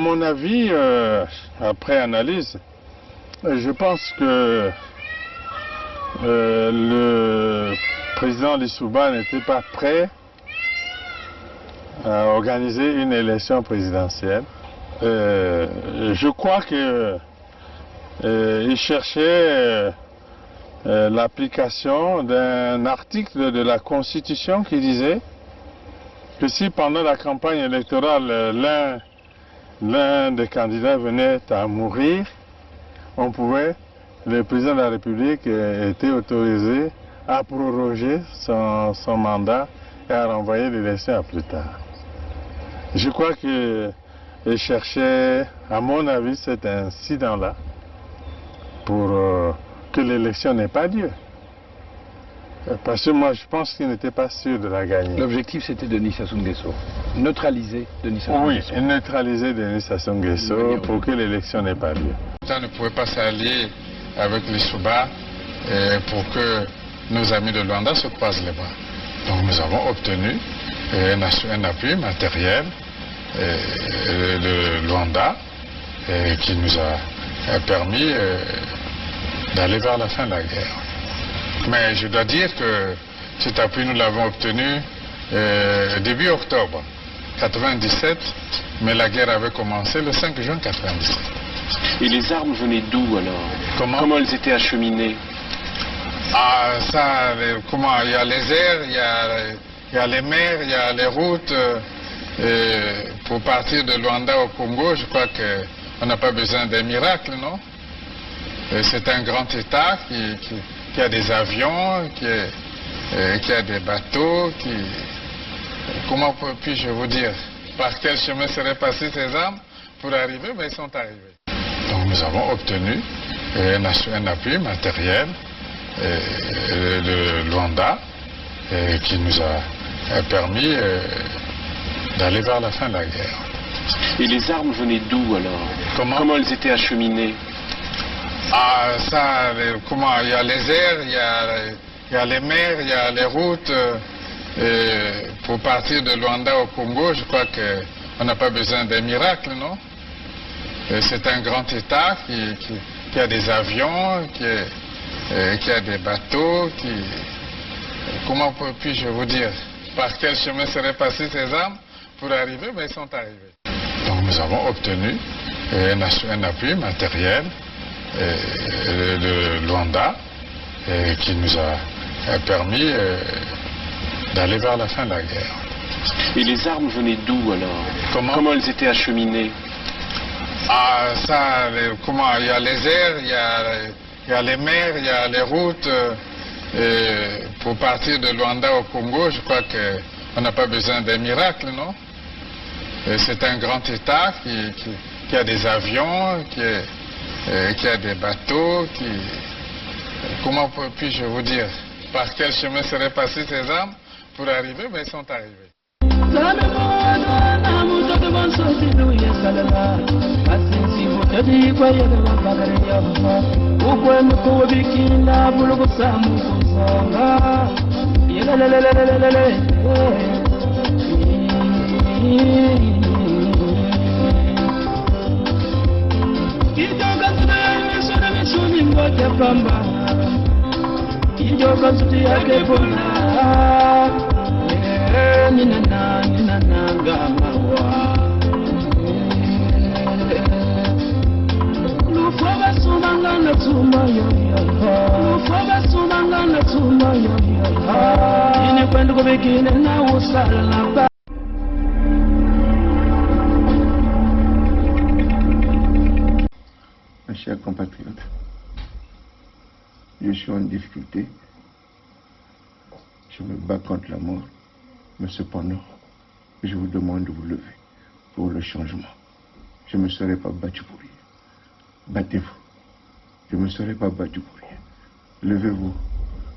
mon avis, après analyse, je pense que le président Lissouba n'était pas prêt à organiser une élection présidentielle. Je crois qu'il cherchait l'application d'un article de la Constitution qui disait que si pendant la campagne électorale l'un des candidats venait à mourir, le président de la République était autorisé à proroger son mandat et à renvoyer l'élection à plus tard. Je crois qu'il cherchait, à mon avis, cet incident-là pour que l'élection n'ait pas lieu. Parce que moi, je pense qu'il n'était pas sûr de la gagner. L'objectif, c'était Denis Sassou Nguesso. Neutraliser Denis Sassou Nguesso. Oui, neutraliser Denis Sassou Nguesso pour que l'élection n'ait pas lieu. On ne pouvait pas s'allier avec les Souba pour que nos amis de Luanda se croisent les bras. Donc nous avons obtenu un appui matériel de Luanda qui nous a permis d'aller vers la fin de la guerre. Mais je dois dire que cet appui, nous l'avons obtenu début octobre 1997, mais la guerre avait commencé le 5 juin 1997. Et les armes venaient d'où alors? Comment elles étaient acheminées? Ah, ça, comment? Il y a les airs, il y a les mers, il y a les routes. Pour partir de Luanda au Congo, je crois qu'on n'a pas besoin d'un miracle, non? C'est un grand État qui a des avions, qui a des bateaux, comment puis-je vous dire? Par quel chemin seraient passées ces armes pour arriver? Mais ils sont arrivés. Donc nous avons obtenu un appui matériel de Luanda qui nous a permis d'aller vers la fin de la guerre. Et les armes venaient d'où alors? Comment elles étaient acheminées? Ah, ça, comment? Il y a les airs, il y a les mers, il y a les routes. Pour partir de Luanda au Congo, je crois qu'on n'a pas besoin d'un miracle, non? C'est un grand État qui a des avions, qui a des bateaux, comment puis-je vous dire? Par quel chemin seraient passées ces armes pour arriver? Mais ils sont arrivés. Donc nous avons obtenu un appui matériel de Luanda qui nous a permis d'aller vers la fin de la guerre. Et les armes venaient d'où alors? Comment elles étaient acheminées? Ah, ça, comment? Il y a les airs, il y a les mers, il y a les routes. Pour partir de Luanda au Congo, je crois qu'on n'a pas besoin d'un miracle, non? C'est un grand État qui a des avions, qui a des bateaux, comment puis-je vous dire? Par quel chemin seraient passées ces armes pour arriver? Mais ils sont arrivés. Mes chers compatriotes, je suis en difficulté, je me bats contre la mort, mais cependant, je vous demande de vous lever pour le changement. Je ne me serai pas battu pour rien. Battez-vous. Je ne me serai pas battu pour rien. Levez-vous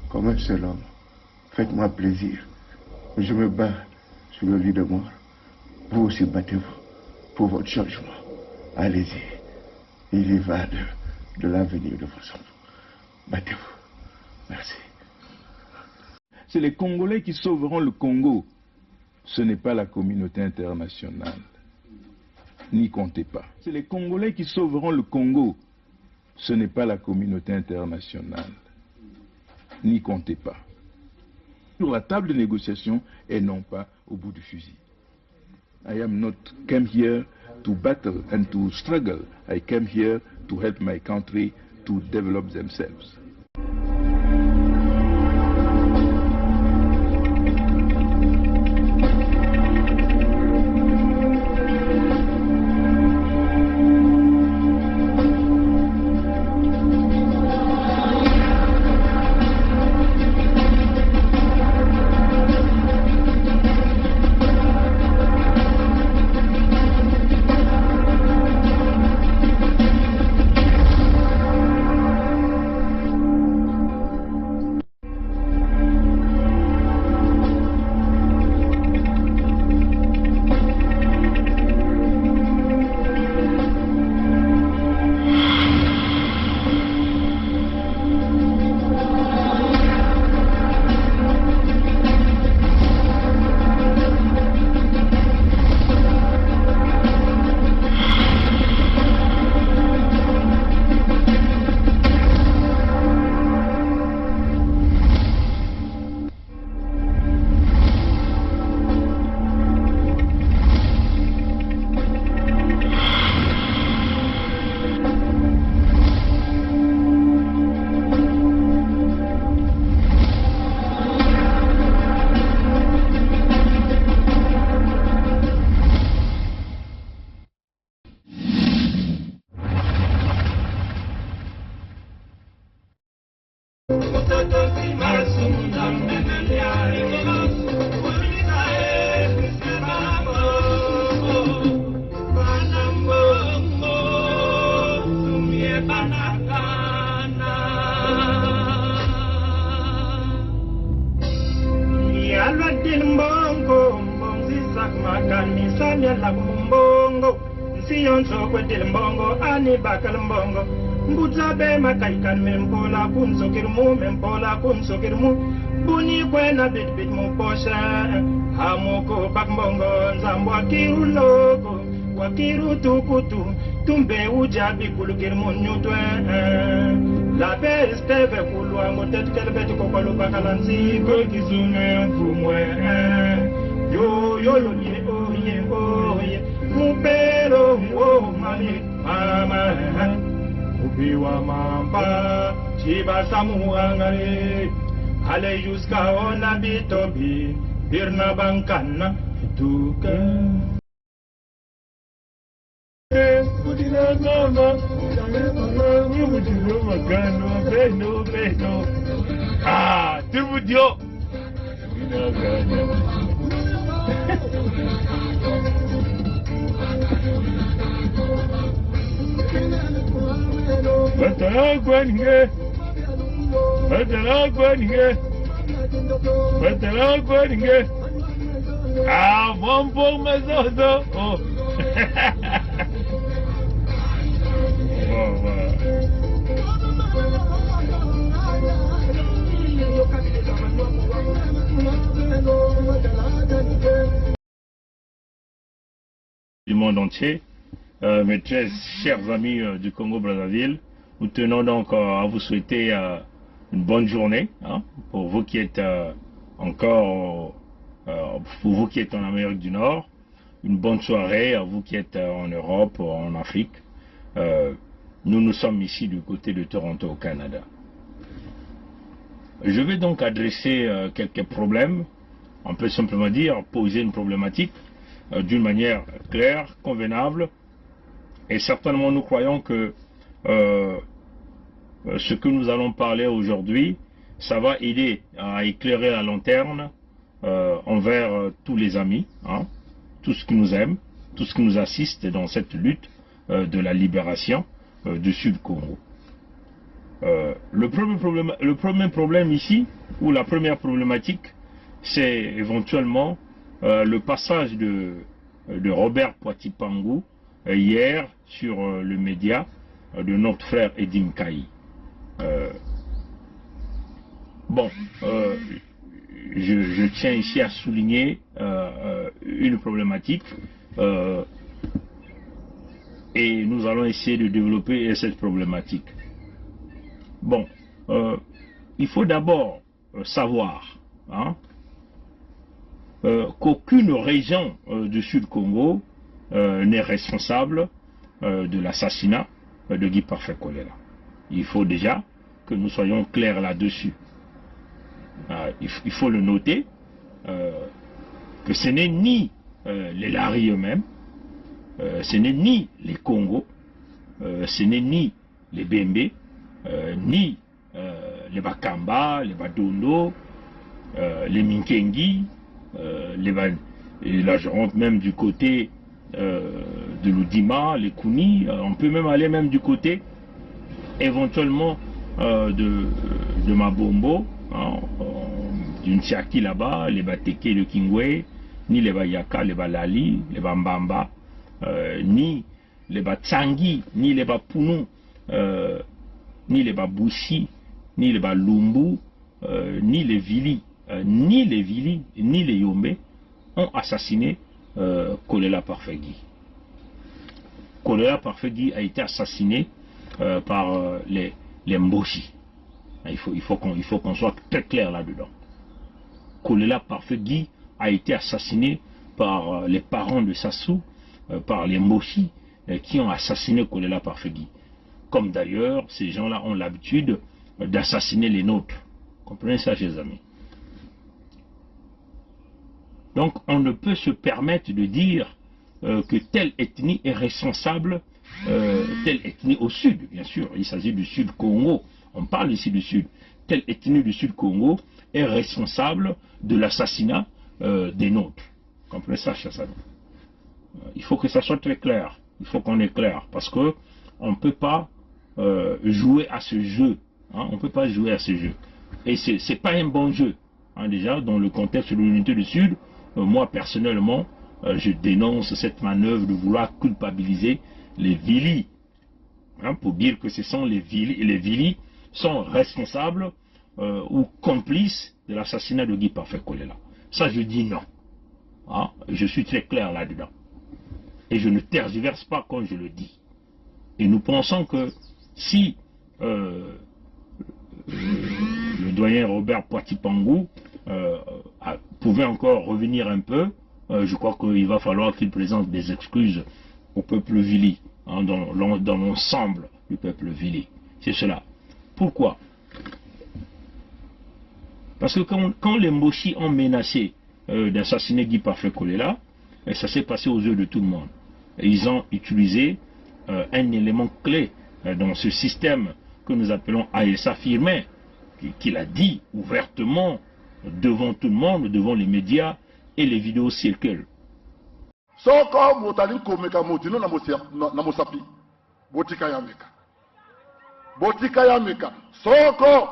comme un seul homme. Faites-moi plaisir. Je me bats sur le lit de mort. Vous aussi battez-vous pour votre changement. Allez-y. Il y va de l'avenir de vos enfants. Battez-vous. Merci. C'est les Congolais qui sauveront le Congo. Ce n'est pas la communauté internationale. N'y comptez pas. C'est les Congolais qui sauveront le Congo. Ce n'est pas la communauté internationale. N'y comptez pas. Sur la table de négociation et non pas au bout du fusil. I am not came here to battle and to struggle. I came here to help my country to develop themselves. Mbutabe makaikan mempola kun sokirmu buni kwena bit mposha hamoko bakmbongo nzambo akiru loko wakiru tukutu tumbe ujabi kulukirmu nyutwe la pesteve kulwango tetkelbeti kokoluka kalansi kokizume mfumwe yo oye mupero mama Ubiwa mamba, chiba samuangare, ale jusqu'à on habitobi, birna bankana, tuka. Udina goma, udina magano, beno. Ah, tibudio. Udina ganya. Batala. Ah, vamos por mais outro. Oh. Du monde entier. Mes très chers amis du Congo-Brazzaville, nous tenons donc à vous souhaiter une bonne journée, hein, pour vous qui êtes encore, pour vous qui êtes en Amérique du Nord, une bonne soirée à vous qui êtes en Europe, en Afrique. Nous sommes ici du côté de Toronto au Canada. Je vais donc adresser quelques problèmes, on peut simplement dire poser une problématique d'une manière claire, convenable. Et certainement, nous croyons que ce que nous allons parler aujourd'hui, ça va aider à éclairer la lanterne envers tous les amis, hein, tous ceux qui nous aiment, tous ceux qui nous assistent dans cette lutte de la libération du Sud-Congo. Le premier problème ici, ou la première problématique, c'est éventuellement le passage de Robert Poitipangu hier sur le média de notre frère Edim Kaï. Je tiens ici à souligner une problématique. Et nous allons essayer de développer cette problématique. Bon, il faut d'abord savoir hein, qu'aucune région du Sud Congo n'est responsable de l'assassinat de Guy Parfait Kolela. Il faut déjà que nous soyons clairs là-dessus. Il faut le noter que ce n'est ni les Lari eux-mêmes, ce n'est ni les Congos, ce n'est ni les Bembe, ni les Bakamba, les Badondo, les Minkengi, et là je rentre même du côté de l'Oudima, les Kouni, on peut même aller même du côté éventuellement de Mabombo, hein, d'une Tiaki là-bas, les Bateke de Kingwe, ni les Bayaka, les Balali, les Bambamba, ni les Batsangi, ni les Bapounou, ni les Babouchi, ni les Balumbu, ni les Vili, ni les Yombe ont assassiné Kolela Parfait Guy. Kolela Parfait Guy a été assassiné par les Mboshi. Il faut qu'on soit très clair là-dedans. Kolela Parfait Guy a été assassiné par les parents de Sassou, par les Mboshi, qui ont assassiné Kolela Parfait Guy. Comme d'ailleurs, ces gens-là ont l'habitude d'assassiner les nôtres. Comprenez ça, chers amis. Donc, on ne peut se permettre de dire que telle ethnie est responsable, telle ethnie au sud, bien sûr, il s'agit du Sud Congo, on parle ici du Sud, telle ethnie du Sud Congo est responsable de l'assassinat des nôtres. Comprenez ça, chers amis. Il faut que ça soit très clair, il faut qu'on est clair, parce que on ne peut pas jouer à ce jeu, hein, on ne peut pas jouer à ce jeu. Et ce n'est pas un bon jeu, hein, déjà, dans le contexte de l'unité du Sud. Moi, personnellement, je dénonce cette manœuvre de vouloir culpabiliser les Vili, hein, pour dire que ce sont les Vili sont responsables ou complices de l'assassinat de Guy Parfait Kolela. Ça, je dis non. Hein, je suis très clair là-dedans. Et je ne tergiverse pas quand je le dis. Et nous pensons que si le doyen Robert Poitipangu pouvait encore revenir un peu, je crois qu'il va falloir qu'il présente des excuses au peuple Vili, hein, dans l'ensemble du peuple Vili. C'est cela. Pourquoi? Parce que quand les Mboshi ont menacé d'assassiner Guy Parfait Kolela, ça s'est passé aux yeux de tout le monde. Et ils ont utilisé un élément clé dans ce système que nous appelons AESA Firmin, qu'il a dit ouvertement devant tout le monde, devant les médias, et les vidéos circulent. Soko motali komeka motino na mosapi botika yameka soko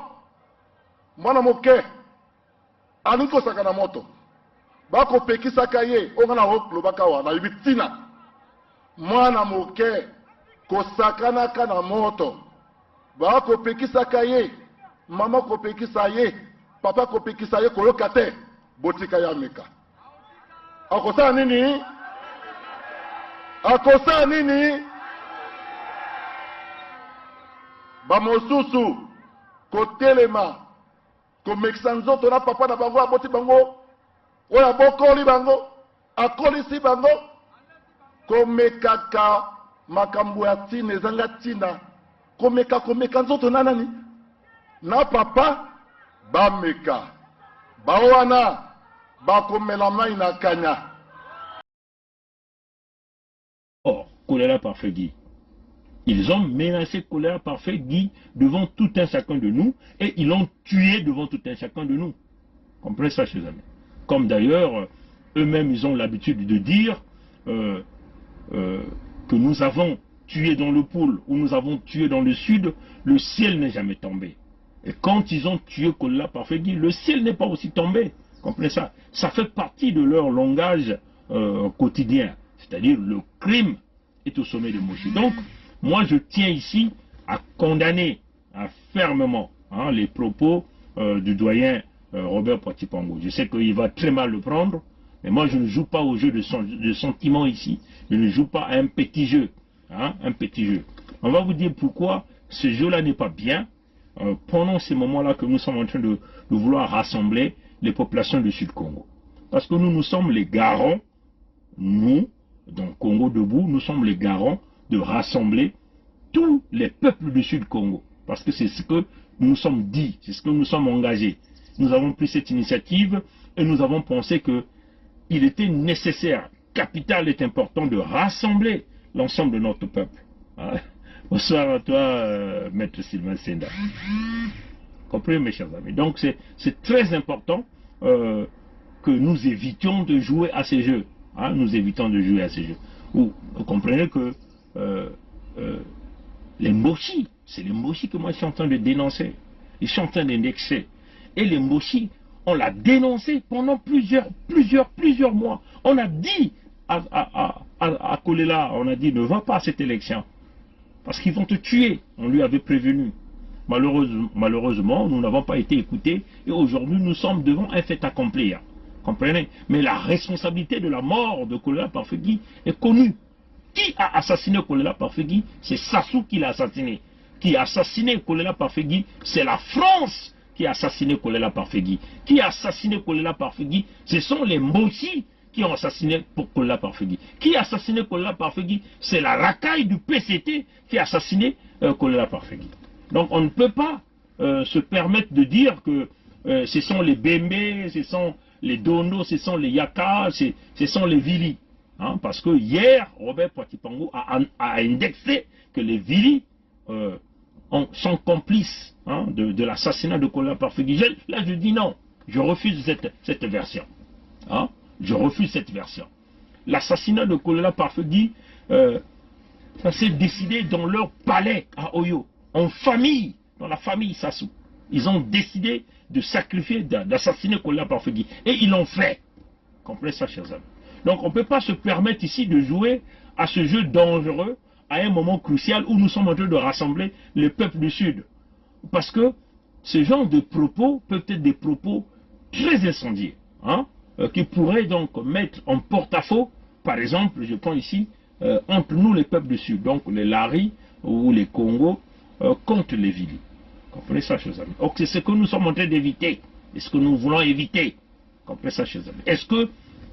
mwana moke aliko sakana moto bako pekisaka ye ongana lobaka wa na ibitina mwana moke kosakana kana moto bako pekisaka ye mama ko pekisa ye papa ko pekisa ye koloka te botika yameka akosa nini? Akosa nini? Bamosusu kotelema komekisa nzoto na papa na bango aboti bango oya bokoli bango akolisi bango komekaka makambo ya tina ezanga tina komeka nzoto na nani? Na papa bameka bawana bakomela mai na kanya. Or, Kolela Parfait Guy, ils ont menacé Kolela Parfait Guy devant tout un chacun de nous et ils l'ont tué devant tout un chacun de nous. Comprenez ça, chers amis. Comme d'ailleurs, eux-mêmes, ils ont l'habitude de dire que nous avons tué dans le pôle ou nous avons tué dans le sud, le ciel n'est jamais tombé. Et quand ils ont tué Kolela Parfait Guy, le ciel n'est pas aussi tombé. Comprenez ça? Ça fait partie de leur langage quotidien. C'est-à-dire le crime est au sommet de Moshi. Donc, moi je tiens ici à condamner fermement les propos du doyen Robert Poitipangu. Je sais qu'il va très mal le prendre, mais moi je ne joue pas au jeu de sentiments ici. Je ne joue pas à un petit jeu. hein, un petit jeu. On va vous dire pourquoi ce jeu-là n'est pas bien pendant ces moments-là que nous sommes en train de vouloir rassembler les populations du Sud-Congo. Parce que nous sommes les garants, nous, dans Congo Debout, nous sommes les garants de rassembler tous les peuples du Sud-Congo. Parce que c'est ce que nous sommes dit, c'est ce que nous sommes engagés. Nous avons pris cette initiative et nous avons pensé qu'il était nécessaire, capital et important de rassembler l'ensemble de notre peuple. Bonsoir à toi, Maître Sylvain Senda. Comprenez, mes chers amis. Donc c'est très important que nous évitions de jouer à ces jeux. Hein, nous évitons de jouer à ces jeux. Vous comprenez que les Mboshi, c'est les Mboshi que moi je suis en train de dénoncer. Ils sont en train d'indexer. Et les Mboshi, on l'a dénoncé pendant plusieurs mois. On a dit à Kolela, on a dit ne va pas à cette élection. Parce qu'ils vont te tuer. On lui avait prévenu. Malheureusement, nous n'avons pas été écoutés. Et aujourd'hui, nous sommes devant un fait accompli. Comprenez? Mais la responsabilité de la mort de Kolela Parfegui est connue. Qui a assassiné Kolela Parfegui? C'est Sassou qui l'a assassiné. Qui a assassiné Kolela Parfegui? C'est la France qui a assassiné Kolela Parfegui. Qui a assassiné Kolela Parfegui? Ce sont les Mboshi qui ont assassiné Kolela Parfegui. Qui a assassiné Kolela Parfegui? C'est la racaille du PCT qui a assassiné Kolela Parfegui. Donc on ne peut pas se permettre de dire que ce sont les Bembe, ce sont les Dondo, ce sont les Yaka, ce sont les Vili. Hein, parce que hier, Robert Poitipango a indexé que les Vili sont complices hein, de l'assassinat de Kolela Parfegui. Là, je dis non. Je refuse cette version. Hein, je refuse cette version. L'assassinat de Kolela Parfegui, ça s'est décidé dans leur palais à Oyo, en famille, dans la famille Sassou. Ils ont décidé de sacrifier, d'assassiner Kolela Parfegui. Et ils l'ont fait. Comprenez ça, chers amis. Donc on ne peut pas se permettre ici de jouer à ce jeu dangereux à un moment crucial où nous sommes en train de rassembler les peuples du Sud. Parce que ce genre de propos peuvent être des propos très incendiés, hein, qui pourraient donc mettre en porte-à-faux, par exemple, je prends ici, entre nous les peuples du Sud, donc les Lari ou les Congo, contre les Vili. Comprenez ça, chers amis. Donc c'est ce que nous sommes en train d'éviter, et ce que nous voulons éviter. Comprenez ça, chers amis. Est-ce que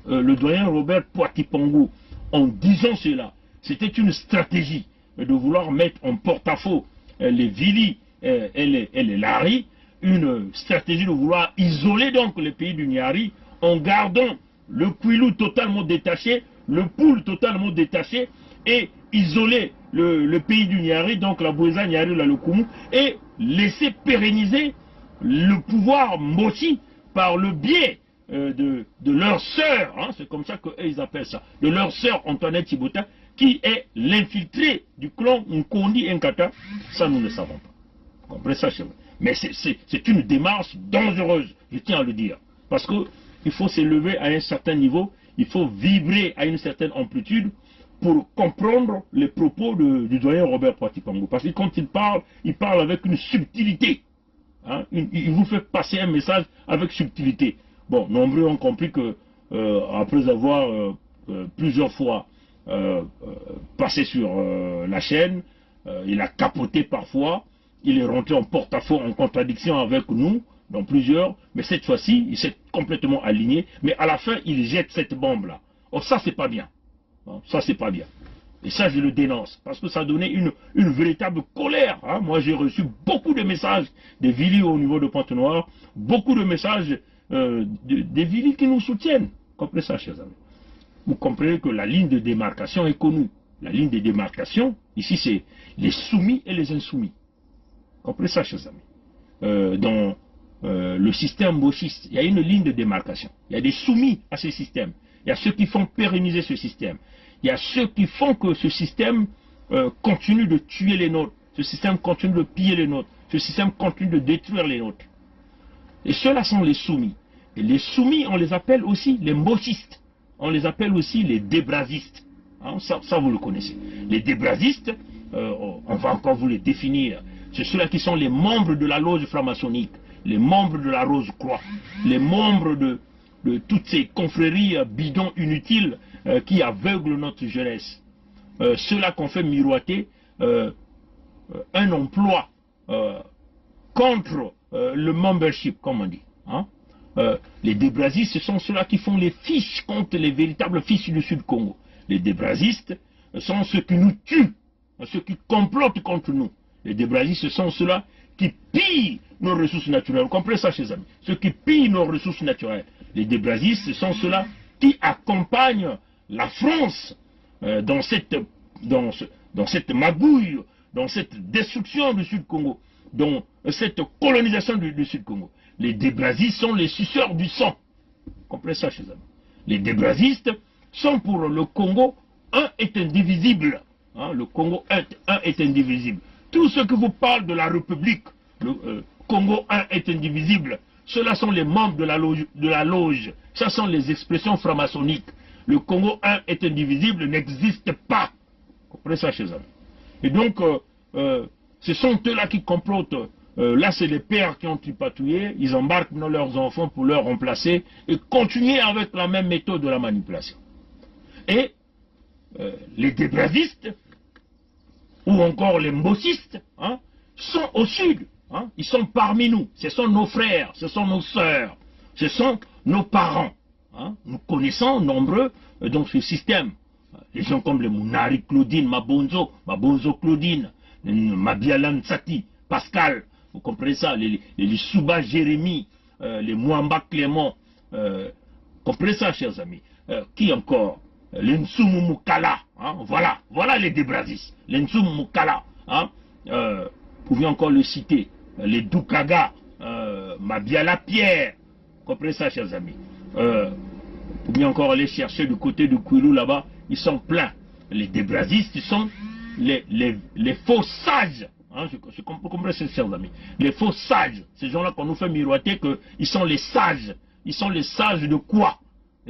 le doyen Robert Poitipango, en disant cela, c'était une stratégie de vouloir mettre en porte-à-faux les Vili et les Lari, une stratégie de vouloir isoler donc les pays du Niari en gardant le Kwilu totalement détaché, le Poul totalement détaché et isoler le pays du Niari, donc la Boueza, Niari, la Lokumu, et laisser pérenniser le pouvoir Mboshi par le biais de leur sœur, hein, c'est comme ça qu'ils appellent ça, de leur sœur Antoinette Tibota, qui est l'infiltré du clan Nkondi Nkata. Ça, nous ne savons pas. Vous comprenez ça, chez vous? Mais c'est une démarche dangereuse, je tiens à le dire. Parce qu'il faut s'élever à un certain niveau, il faut vibrer à une certaine amplitude pour comprendre les propos du doyen Robert Poitipango. Parce que quand il parle avec une subtilité. Hein, il vous fait passer un message avec subtilité. Bon, nombreux ont compris que, après avoir plusieurs fois passé sur la chaîne, il a capoté parfois, il est rentré en porte-à-faux, en contradiction avec nous, dans plusieurs, mais cette fois-ci, il s'est complètement aligné, mais à la fin, il jette cette bombe-là. Oh, ça, c'est pas bien. Ça, c'est pas bien. Et ça, je le dénonce, parce que ça donnait une véritable colère. Hein. Moi, j'ai reçu beaucoup de messages des Vili au niveau de Pointe-Noire, beaucoup de messages des Vili qui nous soutiennent. Comprenez ça, chers amis. Vous comprenez que la ligne de démarcation est connue. La ligne de démarcation, ici, c'est les soumis et les insoumis. Comprenez ça, chers amis. Dans le système mboshiste, il y a une ligne de démarcation. Il y a des soumis à ce système. Il y a ceux qui font pérenniser ce système. Il y a ceux qui font que ce système continue de tuer les nôtres. Ce système continue de piller les nôtres. Ce système continue de détruire les nôtres. Et ceux-là sont les soumis. Et les soumis, on les appelle aussi les mboshistes. On les appelle aussi les débrasistes. Hein, ça, vous le connaissez. Les débrasistes, on va encore vous les définir. C'est ceux-là qui sont les membres de la loge franc-maçonnique, les membres de la Rose-Croix, les membres de toutes ces confréries bidons inutiles qui aveuglent notre jeunesse. ceux-là qu'on fait miroiter un emploi contre le membership, comme on dit. Hein. Les débrasistes, ce sont ceux-là qui font les fiches contre les véritables fiches du Sud-Congo. Les débrasistes sont ceux qui nous tuent, ceux qui complotent contre nous. Les débrasistes, ce sont ceux-là qui pillent nos ressources naturelles. Vous comprenez ça, chers amis? Ceux qui pillent nos ressources naturelles. Les débrasistes, ce sont ceux-là qui accompagnent la France dans cette magouille, dans cette destruction du Sud-Congo, dans cette colonisation du Sud-Congo. Les débrasistes sont les suceurs du sang. Vous comprenez ça, chers amis? Les débrasistes sont pour le Congo, un est indivisible. Hein, le Congo, un est indivisible. Tout ce que vous parle de la République, le Congo 1 est indivisible, ceux-là sont les membres de la loge. Ça sont les expressions franc-maçonniques. Le Congo 1 est indivisible, n'existe pas. Vous comprenez ça, chers amis? Et donc, ce sont eux-là qui complotent. Là, c'est les pères qui ont tripatouillé. Ils embarquent dans leurs enfants pour leur remplacer et continuer avec la même méthode de la manipulation. Et les débravistes, ou encore les mbossistes, hein, sont au sud. Hein, ils sont parmi nous. Ce sont nos frères, ce sont nos sœurs, ce sont nos parents. Hein. Nous connaissons nombreux dans ce système. Les gens comme les Mounari Claudine, Mabonzo Claudine, Mabiala Nsati, Pascal, vous comprenez ça, les Souba Jérémy, les Mwamba Clément, comprenez ça, chers amis. Qui encore? Les Nsumu Mukala, hein, voilà les débrasistes, les Nsumu Mukala, hein, vous pouvez encore le citer, les Doukaga, Mabiala Pierre, comprenez ça, chers amis. Vous pouvez encore aller chercher du côté du Kouilou là-bas, ils sont pleins. Les débrasistes, ils sont les faux sages, hein, je comprends ça, chers amis. Les faux sages, ces gens-là qu'on nous fait miroiter qu'ils sont les sages. Ils sont les sages de quoi?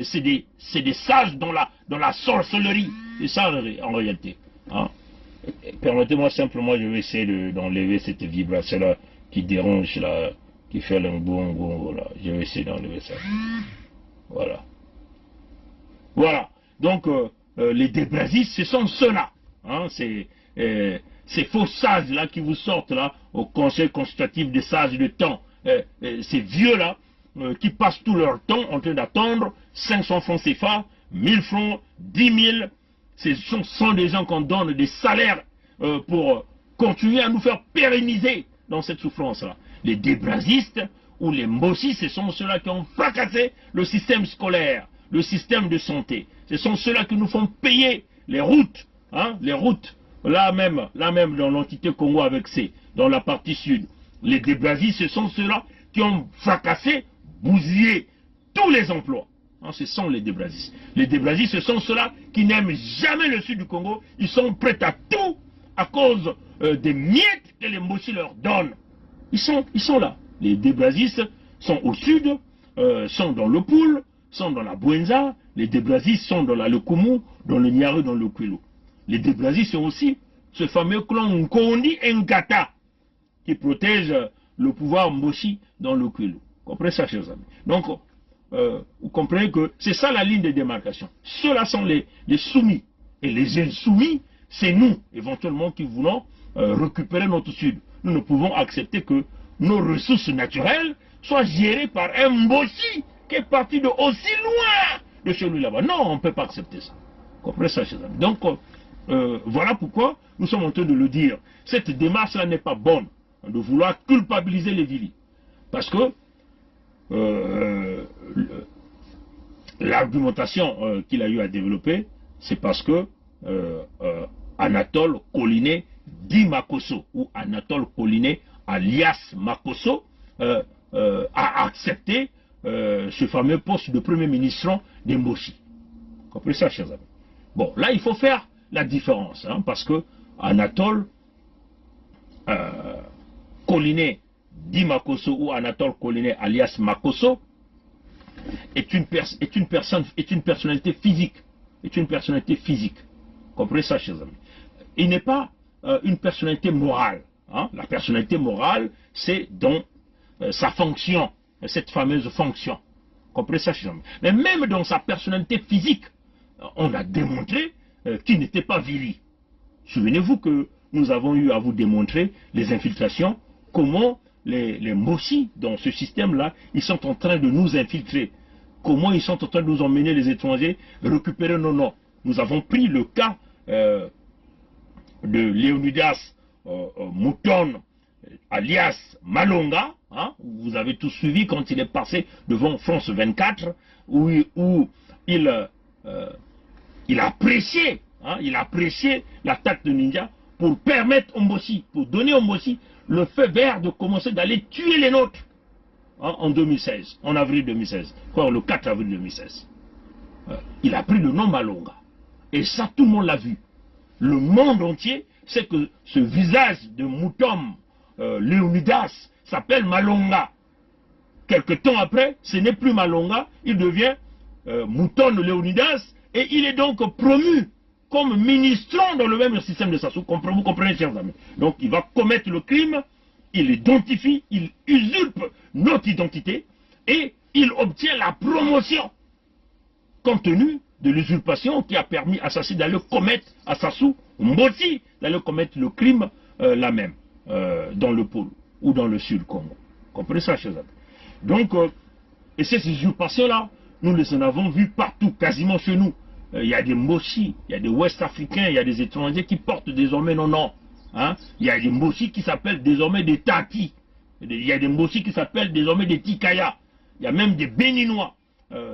C'est des sages dans la sorcellerie. C'est ça en réalité. Hein. Permettez-moi simplement, je vais essayer d'enlever cette vibration-là qui dérange, là, qui fait le bon, voilà. Je vais essayer d'enlever ça. Voilà. Voilà. Donc, les débrasistes, ce sont ceux-là. Hein, ces faux sages-là qui vous sortent là au Conseil consultatif des sages de temps. Ces vieux-là, qui passent tout leur temps en train d'attendre 500 francs CFA, 1000 francs, 10 000. Ce sont des gens qu'on donne des salaires pour continuer à nous faire pérenniser dans cette souffrance-là. Les débrasistes ou les mbossistes, ce sont ceux-là qui ont fracassé le système scolaire, le système de santé. Ce sont ceux-là qui nous font payer les routes, hein, les routes, là même dans l'entité Congo avec C, dans la partie sud. Les débrasistes, ce sont ceux-là qui ont fracassé, bousillé tous les emplois. Hein, ce sont les débrasistes. Les débrasistes, ce sont ceux-là qui n'aiment jamais le sud du Congo. Ils sont prêts à tout à cause des miettes que les Mbossi leur donnent. Ils sont là. Les débrasistes sont au sud, sont dans le Poul, sont dans la Bouenza. Les débrasistes sont dans la Lekumu, dans le Niaru, dans le Kwilu. Les débrasistes sont aussi ce fameux clan Nkondi Ngata qui protège le pouvoir Mboshi dans le Kwilu. Vous comprenez ça, chers amis? Donc, vous comprenez que c'est ça la ligne de démarcation. Ceux-là sont les soumis. Et les insoumis, c'est nous, éventuellement, qui voulons récupérer notre sud. Nous ne pouvons accepter que nos ressources naturelles soient gérées par un Mboshi qui est parti de aussi loin de celui là-bas. Non, on ne peut pas accepter ça. Vous comprenez ça, chers amis? Donc, voilà pourquoi nous sommes en train de le dire. Cette démarche-là n'est pas bonne, de vouloir culpabiliser les Vili. Parce que l'argumentation qu'il a eu à développer, c'est parce que Anatole Collinet dit Makosso, ou Anatole Collinet alias Makosso, a accepté ce fameux poste de premier ministre des Mboshi. Vous comprenez ça, chers amis? Bon, là, il faut faire la différence, hein, parce que Anatole Collinet dit Makosso, ou Anatole Collinet alias Makosso, est une personnalité physique. Est une personnalité physique. Comprenez ça, chers amis? Il n'est pas une personnalité morale. Hein? La personnalité morale, c'est dans sa fonction, cette fameuse fonction. Comprenez ça, chers amis? Mais même dans sa personnalité physique, on a démontré qui n'était pas Vili. Souvenez-vous que nous avons eu à vous démontrer les infiltrations, comment les Mossi dans ce système-là, ils sont en train de nous infiltrer. Comment ils sont en train de nous emmener les étrangers, récupérer nos noms. Nous avons pris le cas de Léonidas Mouton, alias Malonga, hein, vous avez tout suivi quand il est passé devant France 24, où il a apprécié l'attaque de Ninja pour permettre au Mossi, pour donner au Mossi le feu vert de commencer d'aller tuer les nôtres, hein, en 2016, en avril 2016, quoi, le 4 avril 2016. Il a pris le nom Malonga. Et ça, tout le monde l'a vu. Le monde entier sait que ce visage de Mouton Léonidas s'appelle Malonga. Quelque temps après, ce n'est plus Malonga, il devient Mouton Léonidas, et il est donc promu comme ministrant dans le même système de Sassou. Vous comprenez, chers amis. Donc il va commettre le crime, il identifie, il usurpe notre identité, et il obtient la promotion, compte tenu de l'usurpation qui a permis à Sassou d'aller commettre, à Sassou Mboti, d'aller commettre le crime là même, dans le pôle ou dans le sud Congo. Comprenez ça, chers amis. Donc, et ces usurpations-là, nous les en avons vues partout, quasiment chez nous. Il y a des Mossi, il y a des Ouest-Africains, il y a des étrangers qui portent désormais nos noms. Hein? Il y a des Mossi qui s'appellent désormais des Tati. Il y a des Mossi qui s'appellent désormais des Tikaya. Il y a même des Béninois,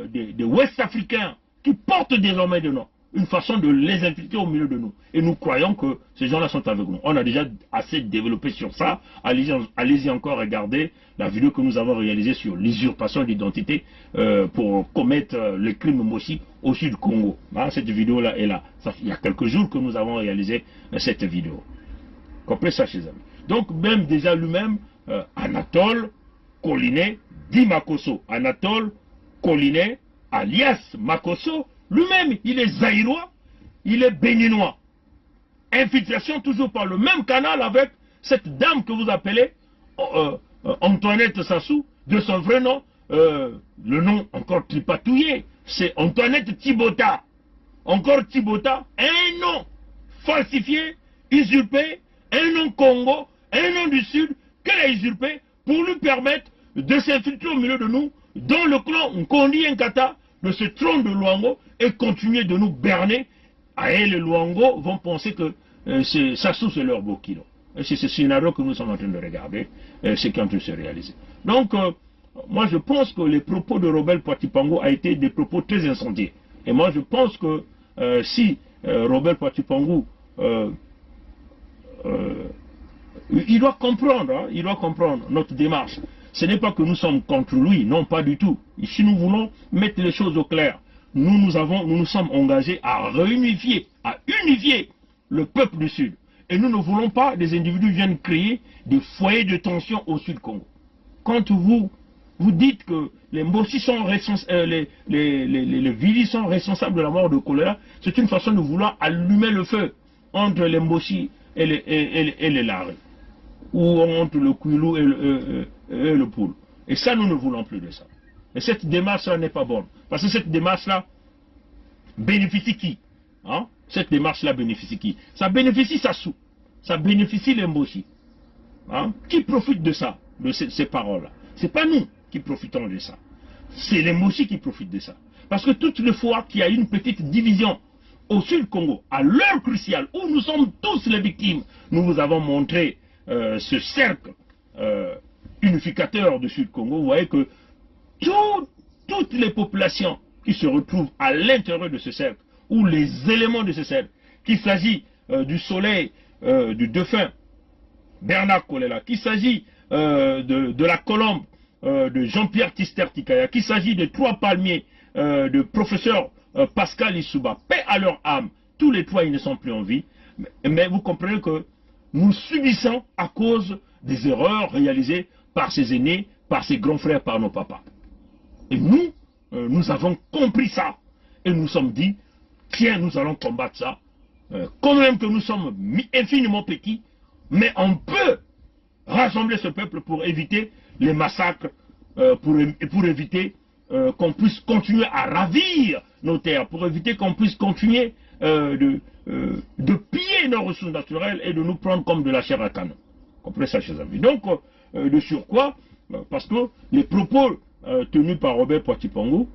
des Ouest-Africains qui portent désormais des noms. Une façon de les infiltrer au milieu de nous. Et nous croyons que ces gens-là sont avec nous. On a déjà assez développé sur ça. Allez-y encore regarder la vidéo que nous avons réalisée sur l'usurpation d'identité pour commettre le crime Mossi au sud Congo. Hein, cette vidéo-là est là. Il y a quelques jours que nous avons réalisé cette vidéo. Comprenez ça, chers amis. Donc, même déjà lui-même, Anatole Koliné dit Makosso. Anatole Koliné, alias Makosso, lui-même, il est zaïrois, il est béninois. Infiltration toujours par le même canal avec cette dame que vous appelez Antoinette Sassou, de son vrai nom, le nom encore tripatouillé, c'est Antoinette Thibota. Encore Thibota, un nom falsifié, usurpé, un nom Congo, un nom du Sud, qu'elle a usurpé pour lui permettre de s'infiltrer au milieu de nous, dans le clan Nkondi Nkata, de ce trône de Luango, et continuer de nous berner. Et les Luango vont penser que Sassou c'est leur Bokino. C'est ce scénario que nous sommes en train de regarder, c'est qui est en train de se réaliser. Donc, moi je pense que les propos de Robert Poitipango a été des propos très incendiés. Et moi je pense que si Robert Poitipango il doit comprendre, hein, il doit comprendre notre démarche. Ce n'est pas que nous sommes contre lui, non, pas du tout. Si nous voulons mettre les choses au clair, nous nous sommes engagés à réunifier, à unifier le peuple du Sud. Et nous ne voulons pas des individus qui viennent créer des foyers de tension au Sud Congo. Quand vous dites que les Mbossi sont responsables, les Vili sont responsables de la mort de choléra, c'est une façon de vouloir allumer le feu entre les Mbossi et les Larés, ou entre le Kouilou et le Poul. Et ça, nous ne voulons plus de ça. Et cette démarche-là n'est pas bonne. Parce que cette démarche-là bénéficie qui, hein? Cette démarche-là bénéficie qui? Ça bénéficie Sassou. Ça bénéficie les Mbossi. Hein? Qui profite de ça, de ces paroles-là? Ce n'est pas nous qui profitons de ça. C'est les Mbossi qui profitent de ça. Parce que toutes les fois qu'il y a une petite division au Sud Congo, à l'heure cruciale, où nous sommes tous les victimes, nous vous avons montré ce cercle unificateur du Sud Congo. Vous voyez que toutes les populations qui se retrouvent à l'intérieur de ce cercle, ou les éléments de ce cercle, qu'il s'agit du soleil du défunt Bernard Kolela, qu'il s'agit de la colombe de Jean-Pierre Tister Tikaya, qu'il s'agit des trois palmiers de professeur Pascal Issouba, paix à leur âme, tous les trois ils ne sont plus en vie, mais vous comprenez que nous subissons à cause des erreurs réalisées par ses aînés, par ses grands frères, par nos papas. Et nous, nous avons compris ça. Et nous sommes dit, tiens, nous allons combattre ça. Quand même que nous sommes infiniment petits, mais on peut rassembler ce peuple pour éviter les massacres, pour éviter qu'on puisse continuer à ravir nos terres, pour éviter qu'on puisse continuer de piller nos ressources naturelles et de nous prendre comme de la chair à canon. Comprenez ça, chers amis. Donc, de surcroît, parce que les propos tenus par Robert Poitipongo,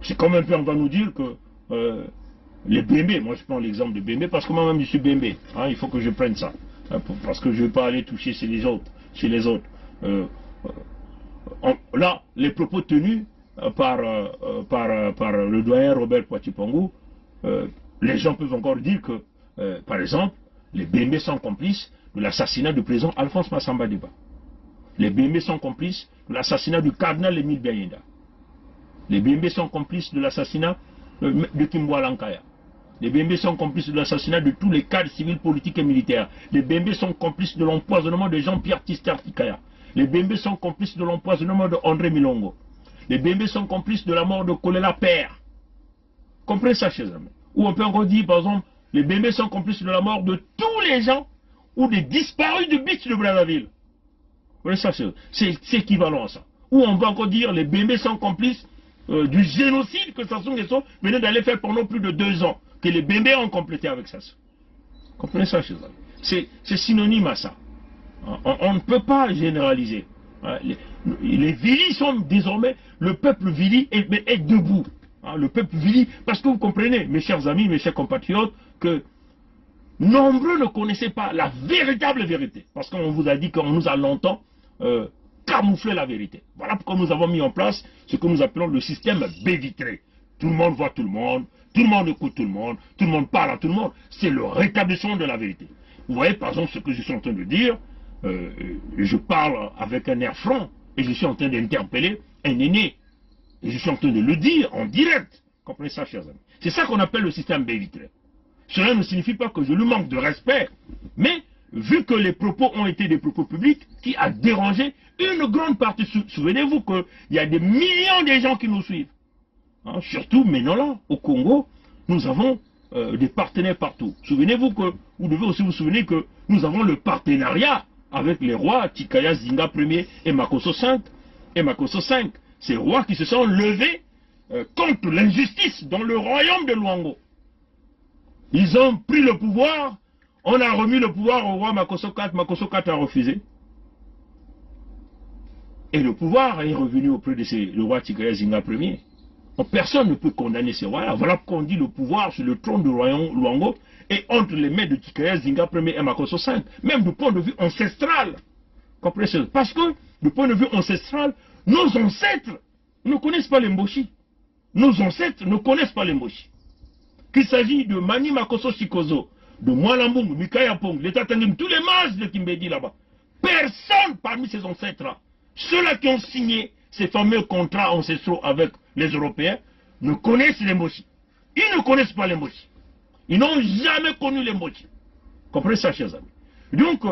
c'est quand même on va nous dire que les Bémbé, moi je prends l'exemple de Bémbé parce que moi-même je suis Bémbé, hein, il faut que je prenne ça, hein, parce que je ne vais pas aller toucher chez les autres. Là, les propos tenus par le doyen Robert Poitipongo, les gens peuvent encore dire que, par exemple, les Bémbé sont complices de l'assassinat du président Alphonse Massamba Deba. Les Bémbé sont complices de l'assassinat du cardinal Émile Biayenda. Les Bémbé sont complices de l'assassinat de Kimboa Lankaya. Les Bémbé sont complices de l'assassinat de tous les cadres civils, politiques et militaires. Les Bémbé sont complices de l'empoisonnement de Jean-Pierre Tister-Tikaya. Les Bémbé sont complices de l'empoisonnement de André Milongo. Les Bémbé sont complices de la mort de Kolela Père. Comprenez ça, chers amis. Ou on peut encore dire, par exemple, les Bémbé sont complices de la mort de tous les gens ou des disparus du beach de Brazzaville. Comprenez ça, c'est équivalent à ça. Ou on va encore dire, les Bémbé sont complices du génocide que Sassou Nguesso venait d'aller faire pendant plus de 2 ans, que les Bémbé ont complété avec ça. Comprenez ça, chers amis. C'est synonyme à ça. On ne peut pas généraliser. Les Vili sont désormais, le peuple Vili est debout. Le peuple Vili, parce que vous comprenez, mes chers amis, mes chers compatriotes, que nombreux ne connaissaient pas la véritable vérité. Parce qu'on vous a dit qu'on nous a longtemps camouflé la vérité. Voilà pourquoi nous avons mis en place ce que nous appelons le système baie vitrée. Tout le monde voit tout le monde écoute tout le monde parle à tout le monde. C'est le rétablissement de la vérité. Vous voyez par exemple ce que je suis en train de dire, je parle avec un air franc et je suis en train d'interpeller un aîné. Et je suis en train de le dire en direct. Comprenez ça, chers amis. C'est ça qu'on appelle le système baie vitrée. Cela ne signifie pas que je lui manque de respect, mais vu que les propos ont été des propos publics qui a dérangé une grande partie. Souvenez-vous qu'il y a des millions de gens qui nous suivent. Hein, surtout maintenant là, au Congo, nous avons des partenaires partout. Souvenez-vous que, vous devez aussi vous souvenir que nous avons le partenariat avec les rois Tikaya Zinga Ier et Makosso V. Ces rois qui se sont levés contre l'injustice dans le royaume de Luango. Ils ont pris le pouvoir, on a remis le pouvoir au roi Makosso IV a refusé. Et le pouvoir est revenu auprès de le roi Tikaya Zinga Ier. Donc, personne ne peut condamner ces rois-là. Voilà pourquoi on dit le pouvoir sur le trône du royaume Luango est entre les mains de Tikaya Zinga Ier et Makosso V. Même du point de vue ancestral. Comprenez? Parce que, du point de vue ancestral, nos ancêtres ne connaissent pas les Mboshi. Nos ancêtres ne connaissent pas les Mboshi. Qu'il s'agit de Mani Makosso Chikozo, de Mwalambung, Mikaya Pong, les Tatangim, tous les mages de Kimbedi là-bas. Personne parmi ces ancêtres-là, ceux-là qui ont signé ces fameux contrats ancestraux avec les Européens, ne connaissent les Mboshi. Ils ne connaissent pas les Mboshi. Ils n'ont jamais connu les Mboshi. Comprenez ça, chers amis. Donc,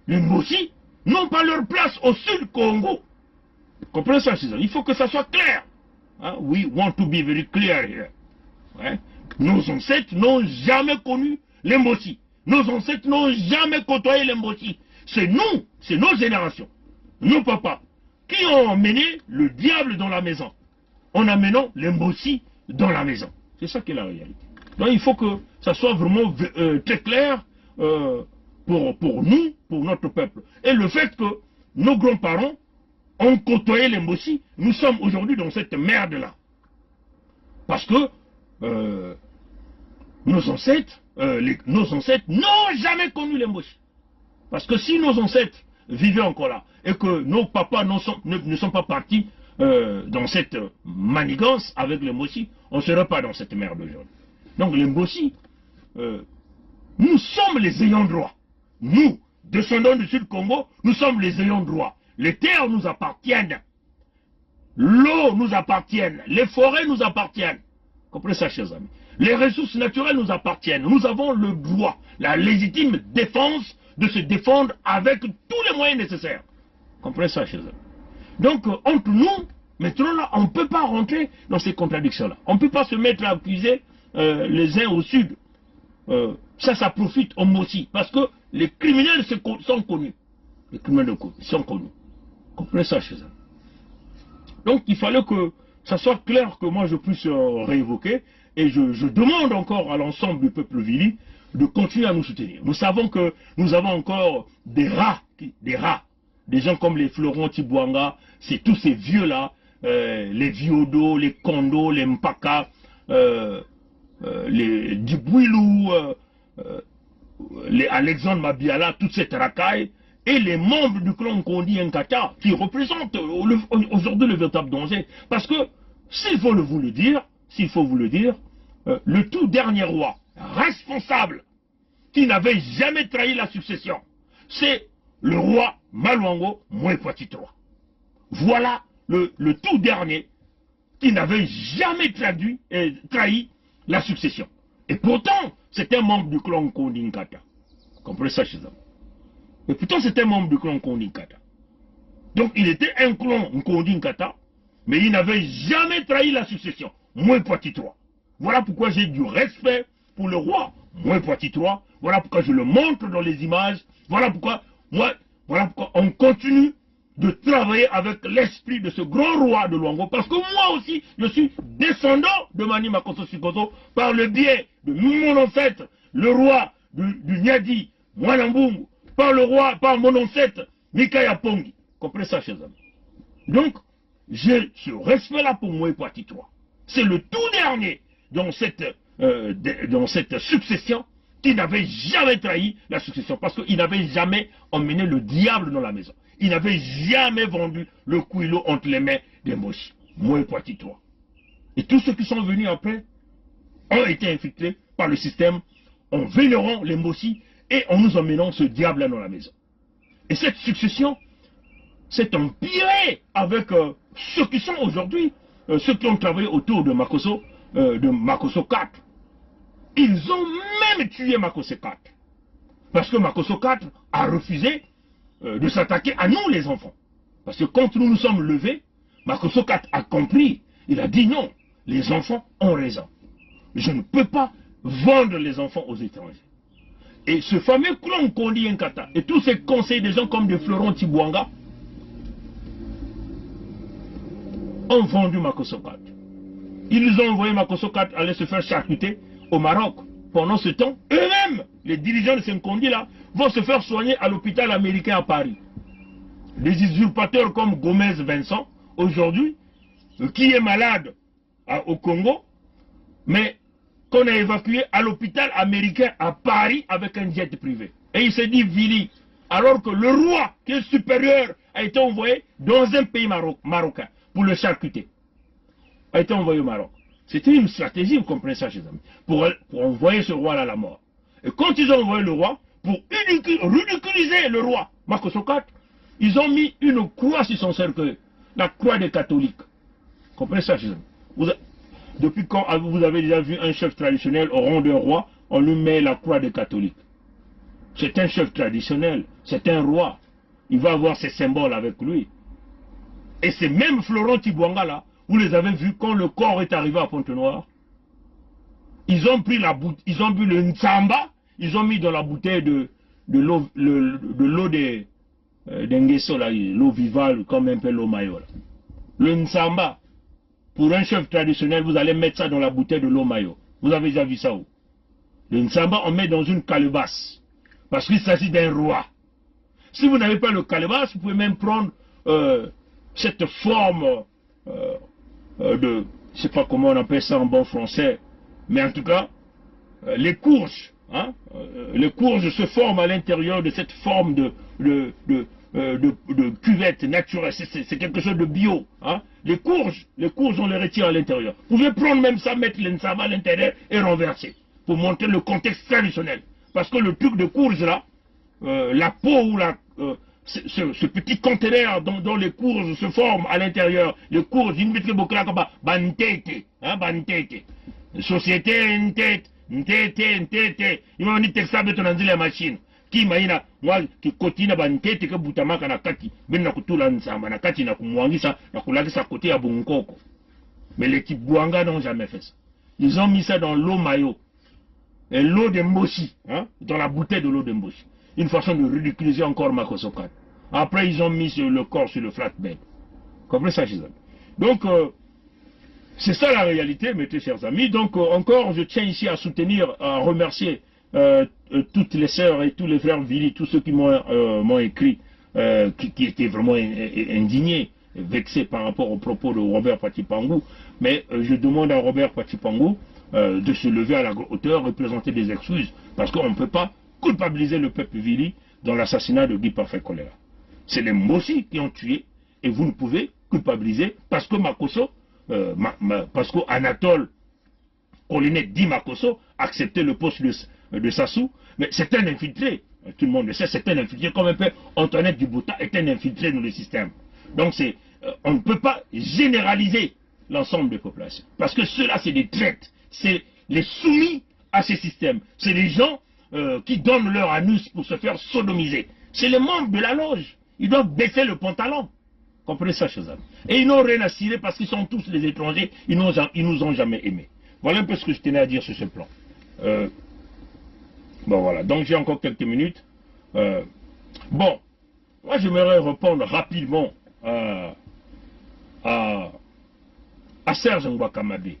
les Mboshi n'ont pas leur place au Sud Congo. Comprenez ça, chers amis. Il faut que ça soit clair. We want to be very clear here. Ouais. Nos ancêtres n'ont jamais connu les Mboshi. Nos ancêtres n'ont jamais côtoyé les Mboshi. C'est nous, c'est nos générations, nos papas, qui ont emmené le diable dans la maison. En amenant les Mboshi dans la maison. C'est ça qui est la réalité. Donc il faut que ça soit vraiment très clair pour nous, pour notre peuple. Et le fait que nos grands-parents ont côtoyé les Mboshi, nous sommes aujourd'hui dans cette merde-là. Parce que nos ancêtres n'ont jamais connu les Mboshi. Parce que si nos ancêtres vivaient encore là, et que nos papas ne sont pas partis dans cette manigance avec les Mboshi, on ne serait pas dans cette merde aujourd'hui. Donc les Mboshi, nous sommes les ayants droit. Nous, descendants du Sud Congo, nous sommes les ayants droit. Les terres nous appartiennent. L'eau nous appartient. Les forêts nous appartiennent. Comprenez ça, chers amis. Les ressources naturelles nous appartiennent. Nous avons le droit, la légitime défense de se défendre avec tous les moyens nécessaires. Comprenez ça, chers amis. Donc, entre nous, maintenant là, on ne peut pas rentrer dans ces contradictions-là. On ne peut pas se mettre à accuser les uns au sud. Ça profite aux Mboshi. Parce que les criminels sont connus. Les criminels sont connus. Comprenez ça, chers amis. Donc, il fallait que ça soit clair que moi je puisse réévoquer. et je demande encore à l'ensemble du peuple Vili de continuer à nous soutenir. Nous savons que nous avons encore des rats, des gens comme les Florent Tibouanga, c'est tous ces vieux-là, les Viodo, les Kondo, les Mpaka, les Dibouilou, les Alexandre Mabiala, toute cette racaille, et les membres du clan Kondi Nkata, qui représentent aujourd'hui le véritable danger. Parce que, s'il faut vous le dire, le tout dernier roi responsable qui n'avait jamais trahi la succession, c'est le roi Maluango Mwekwati III. Voilà le tout dernier qui n'avait jamais trahi la succession. Et pourtant, c'est un membre du clan Kondi Nkata. Comprenez ça chez eux. Et pourtant, c'est un membre du clan Kondi Nkata. Donc, il était un clan Kondi Nkata, mais il n'avait jamais trahi la succession. Mwekwati III. Voilà pourquoi j'ai du respect pour le roi Mwekwati III. Voilà pourquoi je le montre dans les images. Voilà pourquoi on continue de travailler avec l'esprit de ce grand roi de Luango. Parce que moi aussi, je suis descendant de Mani Makosso Sikoto par le biais de mon ancêtre, le roi du Nyadi, Mwanambungu, par mon ancêtre, Mikaya Pongi. Comprenez ça, chers amis. Donc, j'ai ce respect-là pour Mwekwati III. C'est le tout dernier dans cette succession qui n'avait jamais trahi la succession. Parce qu'il n'avait jamais emmené le diable dans la maison. Il n'avait jamais vendu le Kouilo entre les mains des Moshi. Mwekwati III. Et tous ceux qui sont venus après ont été infiltrés par le système en vénérant les Moshi et en nous emmenant ce diable-là dans la maison. Et cette succession s'est empirée avec ceux qui sont aujourd'hui, ceux qui ont travaillé autour de Makosso 4. Ils ont même tué Makosso 4. Parce que Makosso 4 a refusé de s'attaquer à nous les enfants. Parce que quand nous nous sommes levés, Makosso 4 a compris. Il a dit non, les enfants ont raison. Je ne peux pas vendre les enfants aux étrangers. Et ce fameux clan Kondi Nkata et tous ces conseils des gens comme de Florent Tibouanga ont vendu Makosso 4. Ils ont envoyé Makosso 4 aller se faire charcuter au Maroc. Pendant ce temps, eux-mêmes, les dirigeants de ces Kondi-là, vont se faire soigner à l'hôpital américain à Paris. Des usurpateurs comme Gomez Vincent, aujourd'hui, qui est malade au Congo, mais qu'on a évacué à l'hôpital américain à Paris avec un jet privé. Et il s'est dit Vili, alors que le roi, qui est supérieur, a été envoyé dans un pays marocain pour le charcuter. A été envoyé au Maroc. C'était une stratégie, vous comprenez ça, chers amis, pour envoyer ce roi-là à la mort. Et quand ils ont envoyé le roi, pour ridiculiser le roi, Makosso 4, ils ont mis une croix sur son cercueil, la croix des catholiques. Vous comprenez ça, chers amis? Depuis quand vous avez déjà vu un chef traditionnel au rang d'un roi, on lui met la croix des catholiques? C'est un chef traditionnel, c'est un roi. Il va avoir ses symboles avec lui. Et ces mêmes Florent Tibouanga là, vous les avez vus quand le corps est arrivé à Pointe-Noire. Ils ont pris ils ont bu le Nsamba, ils ont mis dans la bouteille de l'eau des Nguesso, l'eau vivale, comme un peu l'eau mayo. Le Nsamba, pour un chef traditionnel, vous allez mettre ça dans la bouteille de l'eau mayo. Vous avez déjà vu ça où? Le Nsamba, on met dans une calebasse, parce qu'il s'agit d'un roi. Si vous n'avez pas le calebasse, vous pouvez même prendre cette forme de, je ne sais pas comment on appelle ça en bon français, mais en tout cas, les courges. Hein, les courges se forment à l'intérieur de cette forme de cuvette naturelle. C'est quelque chose de bio. Hein. Les courges, on les retire à l'intérieur. Vous pouvez prendre même ça, mettre l'ensava à l'intérieur et renverser, pour montrer le contexte traditionnel. Parce que le truc de courge là, la peau ou ce petit conteneur dont les courges se forment à l'intérieur, les courges, société, une tête, ils m'ont dit que ça va être la machine. Qui m'a moi qui continue à ntete que butamaka na kati, ben na kutula nsamba na kati na kumwangisa na kulagisa côté à Bunkoko. Mais les Tibouanga n'ont jamais fait ça. Ils ont mis ça dans l'eau mayo. Et l'eau de Mboshi, hein, dans la bouteille de l'eau de Mboshi. Une façon de ridiculiser encore Makosso 4. Après, ils ont mis le corps sur le flatbed. Comprenez ça, chez eux. Donc, C'est ça la réalité, mes très chers amis. Donc encore, je tiens ici à soutenir, à remercier toutes les sœurs et tous les frères Vili, tous ceux qui m'ont écrit, qui étaient vraiment indignés, vexés par rapport aux propos de Robert Patipangou. Mais je demande à Robert Patipangou de se lever à la hauteur, représenter des excuses, parce qu'on ne peut pas culpabiliser le peuple Vili dans l'assassinat de Guy Parfait Kolela. C'est les Mossi qui ont tué, et vous ne pouvez culpabiliser parce que Makosso, parce qu'Anatole Kolinet dit Makosso acceptait le poste de Sassou, mais c'est un infiltré. Tout le monde le sait, c'est un infiltré, comme un peu Antoinette Dubouta est un infiltré dans le système. Donc on ne peut pas généraliser l'ensemble des populations. Parce que ceux-là, c'est des traites. C'est les soumis à ces systèmes. C'est les gens qui donnent leur anus pour se faire sodomiser. C'est les membres de la loge. Ils doivent baisser le pantalon. Comprenez ça, chers amis. Et ils n'ont rien à cirer parce qu'ils sont tous des étrangers. Ils nous ont jamais aimés. Voilà un peu ce que je tenais à dire sur ce plan. Bon, voilà. Donc, j'ai encore quelques minutes. Bon, moi, j'aimerais répondre rapidement à Serge Ngouakamabé.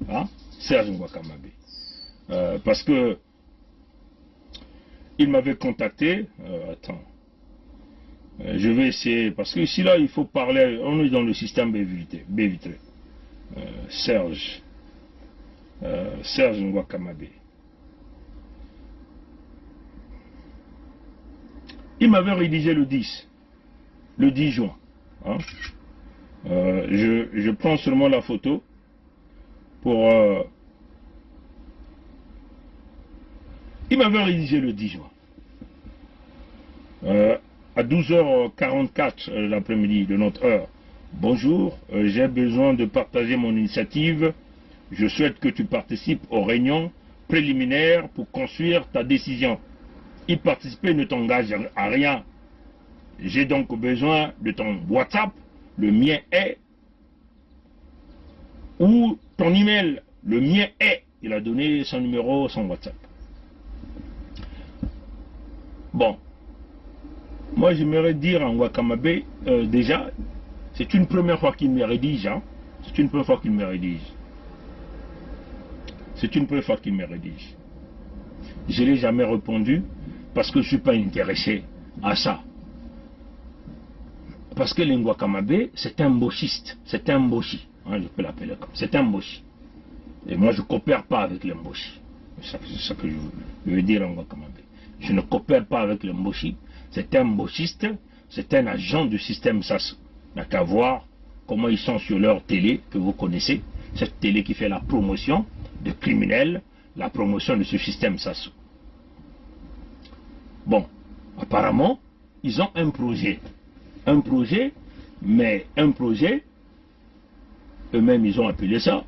Hein? Serge Ngouakamabé. Parce que il m'avait contacté. Attends. Je vais essayer, parce que ici, là, il faut parler, on est dans le système B-vitré. Serge Ngouakamabé. Il m'avait rédigé le 10 juin. Hein. Je prends seulement la photo pour... il m'avait rédigé le 10 juin. À 12h44 l'après-midi de notre heure. Bonjour, j'ai besoin de partager mon initiative. Je souhaite que tu participes aux réunions préliminaires pour construire ta décision. Y participer ne t'engage à rien. J'ai donc besoin de ton WhatsApp, le mien est, ou ton email, le mien est. Il a donné son numéro, son WhatsApp. Bon. Moi, j'aimerais dire à Ngouakamabé, déjà, c'est une première fois qu'il me rédige. Hein? C'est une première fois qu'il me rédige. C'est une première fois qu'il me rédige. Je ne l'ai jamais répondu parce que je ne suis pas intéressé à ça. Parce que Ngouakamabé, c'est un mbochiste. C'est un mbochi. Hein, je peux l'appeler comme ça. C'est un mbochi. Et moi, je ne coopère pas avec les mbochi. C'est ça que je veux dire à Ngouakamabé. Je ne coopère pas avec les mbochi. C'est un mbochiste, c'est un agent du système Sassou. Il n'y a qu'à voir comment ils sont sur leur télé, que vous connaissez. Cette télé qui fait la promotion de criminels, la promotion de ce système Sassou. Bon, apparemment, ils ont un projet. Un projet, mais un projet, eux-mêmes ils ont appelé ça,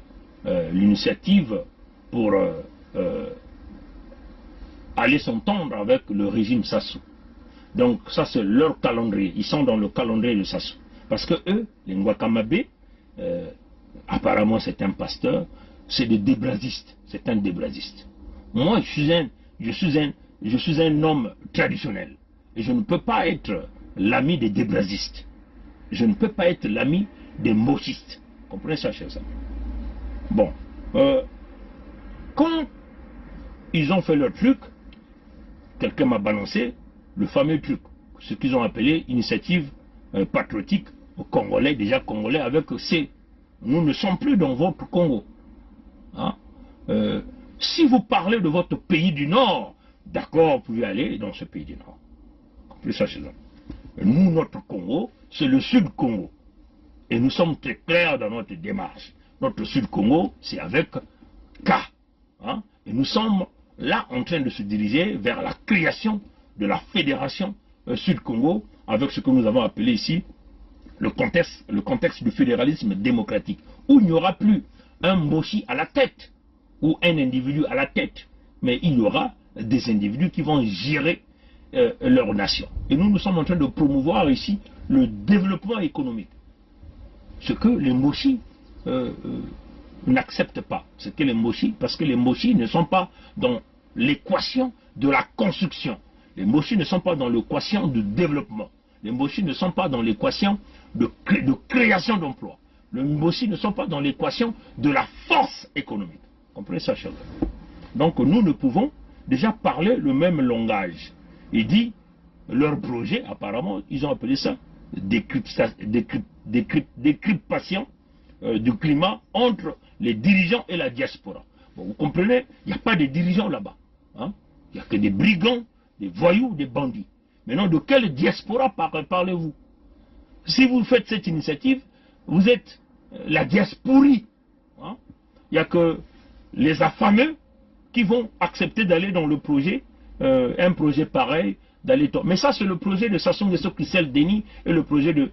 l'initiative pour aller s'entendre avec le régime Sassou. Donc ça c'est leur calendrier, ils sont dans le calendrier de Sassou. Parce que eux, les Ngouakamabé, apparemment c'est un pasteur, c'est des débrazistes, c'est un débraziste. Moi je suis un homme traditionnel. Et je ne peux pas être l'ami des débrazistes. Je ne peux pas être l'ami des mochistes. Comprenez ça, chers amis? Bon, quand ils ont fait leur truc, quelqu'un m'a balancé le fameux truc, ce qu'ils ont appelé initiative patriotique aux Congolais, déjà Congolais avec C. Nous ne sommes plus dans votre Congo. Hein? Si vous parlez de votre pays du Nord, d'accord, vous pouvez aller dans ce pays du Nord. Comprenez ça, chers amis? Nous, notre Congo, c'est le Sud Congo. Et nous sommes très clairs dans notre démarche. Notre Sud Congo, c'est avec K. Hein? Et nous sommes là en train de se diriger vers la création de la fédération Sud Congo, avec ce que nous avons appelé ici le contexte du fédéralisme démocratique, où il n'y aura plus un mochi à la tête, ou un individu à la tête, mais il y aura des individus qui vont gérer leur nation. Et nous sommes en train de promouvoir ici le développement économique. Ce que les mochis n'acceptent pas. C'est que les mochis, parce que les mochis ne sont pas dans l'équation de la construction. Les mochis ne sont pas dans l'équation du développement. Les mochis ne sont pas dans l'équation de création d'emplois. le Mbosi ne sont pas dans l'équation de la force économique. Vous comprenez ça, cher ami? Donc nous ne pouvons déjà parler le même langage. Il dit, leur projet, apparemment, ils ont appelé ça décryptation du climat entre les dirigeants et la diaspora. Bon, vous comprenez, il n'y a pas de dirigeants là-bas. Hein? Il n'y a que des brigands, des voyous, des bandits. Maintenant, de quelle diaspora parlez-vous? Si vous faites cette initiative, vous êtes la diasporie. Hein? Il n'y a que les affameux qui vont accepter d'aller dans le projet, un projet pareil, d'aller. Mais ça, c'est le projet de Sassou Nguesso Christelle Denis et le projet de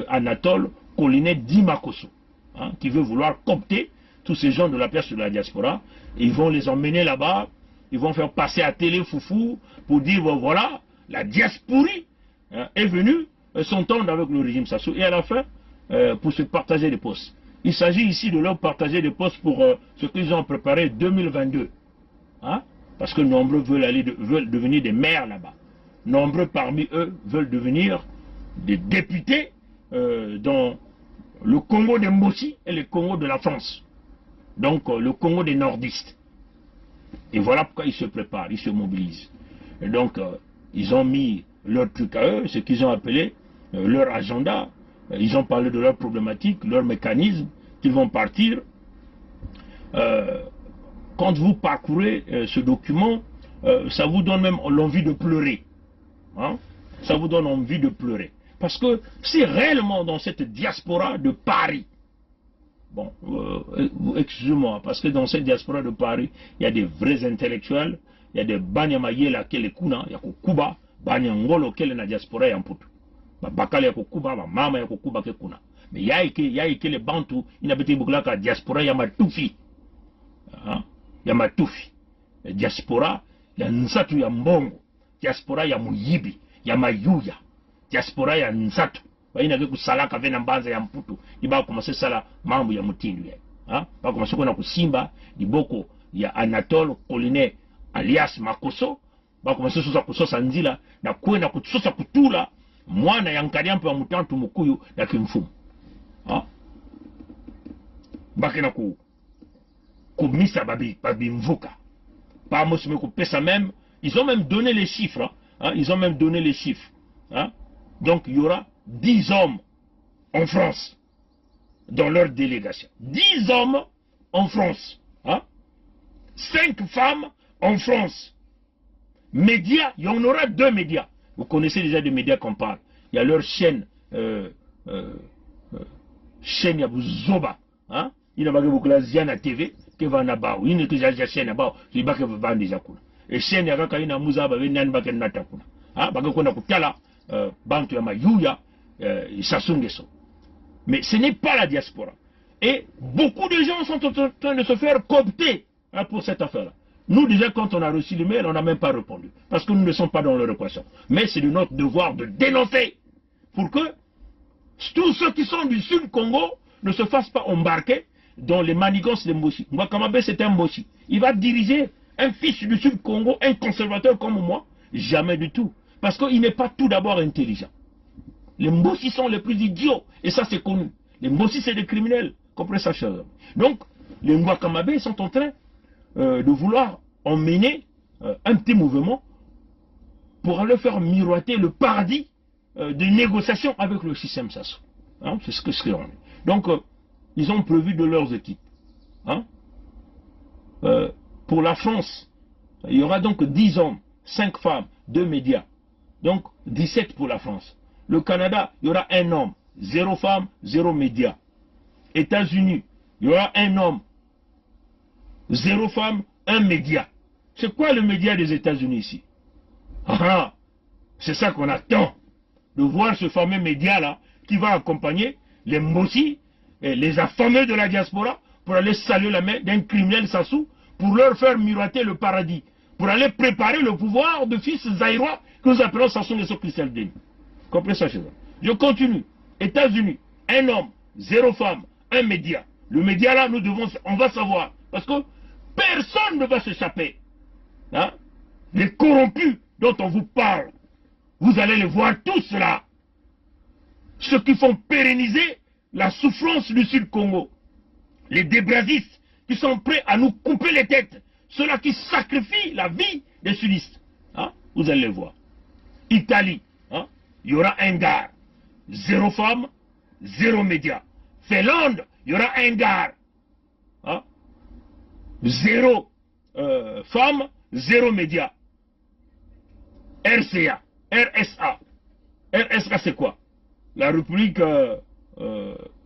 Anatole Colinet Dimakoso, hein, qui veut vouloir coopter tous ces gens de la place de la diaspora. Ils vont les emmener là-bas, ils vont faire passer à télé foufou pour dire, bon, voilà, la diasporie hein, est venue s'entendre avec le régime Sassou. Et à la fin, pour se partager des postes. Il s'agit ici de leur partager des postes pour ce qu'ils ont préparé 2022. Hein? Parce que nombreux veulent devenir des maires là-bas. Nombreux parmi eux veulent devenir des députés dans le Congo des Mbosi et le Congo de la France. Donc le Congo des nordistes. Et voilà pourquoi ils se préparent, ils se mobilisent. Et donc ils ont mis leur truc à eux, ce qu'ils ont appelé leur agenda. Ils ont parlé de leurs problématiques, leurs mécanismes, qu'ils vont partir. Quand vous parcourez ce document, ça vous donne même l'envie de pleurer. Hein? Ça vous donne envie de pleurer. Parce que c'est réellement dans cette diaspora de Paris, bon, excusez-moi, parce que dans cette diaspora de Paris, il y a des vrais intellectuels, il y a des Banyamayela kele kuna, il y a Kuba, Banyangolo kele na diaspora ya mputu. Bakale ya Kuba, mama ya Kuba ke kuna. Mais il y a que les Bantu, il y a beaucoup de diaspora ya Matufi. Ya Matufi. Diaspora ya Nsatu ya Mbongo. Diaspora ya Muyibi, ya Mayuya. Diaspora ya Nsatu. Baina ke kusalaka vena mbanza ya mputu. Iba commencer sala mambo ya mutindu ya. Ba commencer kona kusimba liboko ya Anatole Colinet alias Makoso. Ba commencer sosa kusosa nzila na kwenda kusosa kutula mwana ya nkadiampo ya mutantu mukuyu na kimfumu. Bakena kumisa babi mvuka. Pas mosime pesa même. Ils ont même donné les chiffres. Hein? Ils ont même donné les chiffres. Hein? Donc il y aura 10 hommes en France dans leur délégation. 10 hommes en France. Hein? 5 femmes en France. Médias, il y en aura 2 médias. Vous connaissez déjà des médias qu'on parle. Il y a leur chaîne chaîne ya buzoba. Hein? Il y a beaucoup de Ziana TV qui va nabao. Il y a déjà chaîne nabao. Il y a déjà déjà kuna. Et chaîne ya kaka ina muzaba venani bake nata kuna. Ah bake kuna kutala bantu ya mayuya Sassou Nguesso. Mais ce n'est pas la diaspora. Et beaucoup de gens sont en train de se faire coopter hein, pour cette affaire-là. Nous déjà quand on a reçu le mail, on n'a même pas répondu. Parce que nous ne sommes pas dans leur équation. Mais c'est de notre devoir de dénoncer. Pour que tous ceux qui sont du Sud Congo ne se fassent pas embarquer dans les manigances de Mbosi. Mwakamabe c'est un Mbosi. Il va diriger un fils du Sud Congo, un conservateur comme moi. Jamais du tout. Parce qu'il n'est pas tout d'abord intelligent. Les Mbosi sont les plus idiots. Et ça c'est connu. Les Mbosi c'est des criminels. Comprenez ça, chers amis. Donc, les Mwakamabe sont en train de vouloir emmener un petit mouvement pour aller faire miroiter le paradis des négociations avec le système Sassou. Hein, c'est ce que l'on est. Donc, ils ont prévu de leurs équipes. Hein. Pour la France, il y aura donc 10 hommes, 5 femmes, 2 médias. Donc, 17 pour la France. Le Canada, il y aura 1 homme, 0 femme, 0 média. États-Unis, il y aura 1 homme, 0 femme, 1 média. C'est quoi le média des États-Unis ici? C'est ça qu'on attend. De voir ce fameux média-là qui va accompagner les Mbosi, les affamés de la diaspora, pour aller saluer la main d'un criminel Sassou, pour leur faire miroiter le paradis, pour aller préparer le pouvoir de fils zaïrois que nous appelons Sassou Nguesso Christelle Denis. Comprenez ça, chez eux. Je continue. États-Unis, 1 homme, 0 femme, 1 média. Le média là, on va savoir. Parce que personne ne va s'échapper. Hein? Les corrompus dont on vous parle, vous allez les voir tous là. Ceux qui font pérenniser la souffrance du Sud Congo, les débrasistes qui sont prêts à nous couper les têtes, ceux-là qui sacrifient la vie des sudistes. Hein? Vous allez le voir. Italie, hein? Il y aura un gare, 0 femmes, 0 médias. Finlande, il y aura un gare, hein? 0 femmes, 0 médias. RCA, RSA. RSA c'est quoi? La République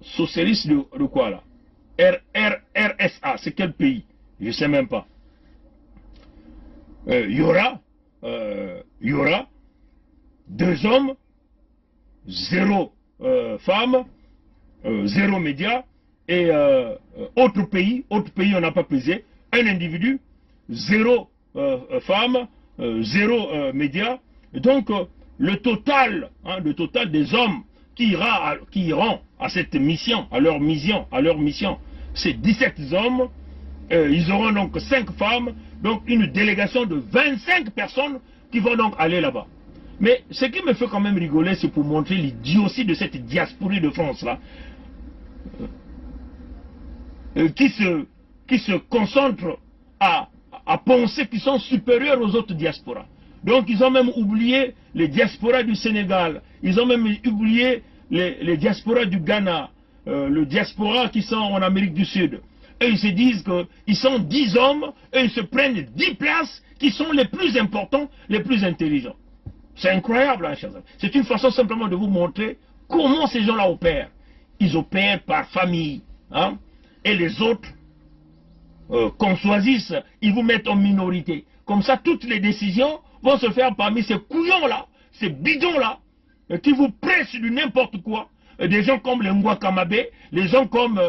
socialiste de quoi là? RSA, c'est quel pays? Je ne sais même pas. Il y aura 2 hommes, 0 femmes, 0 médias, et autre pays on n'a pas pesé, un individu, 0 femmes, 0 médias. Donc le total des hommes qui iront à cette mission, à leur mission, c'est 17 hommes. Ils auront donc 5 femmes, donc une délégation de 25 personnes qui vont donc aller là-bas. Mais ce qui me fait quand même rigoler, c'est pour montrer l'idiotie de cette diaspora de France-là, qui se concentre à penser qu'ils sont supérieurs aux autres diasporas. Donc ils ont même oublié les diasporas du Sénégal, ils ont même oublié les diasporas du Ghana, le diaspora qui sont en Amérique du Sud. Et ils se disent qu'ils sont 10 hommes et ils se prennent 10 places qui sont les plus importants, les plus intelligents. C'est incroyable, hein, chers amis. C'est une façon simplement de vous montrer comment ces gens-là opèrent. Ils opèrent par famille. Hein, et les autres, qu'on choisisse, ils vous mettent en minorité. Comme ça, toutes les décisions vont se faire parmi ces couillons-là, ces bidons-là, qui vous pressent du n'importe quoi. Des gens comme les Ngouakamabé, les gens comme,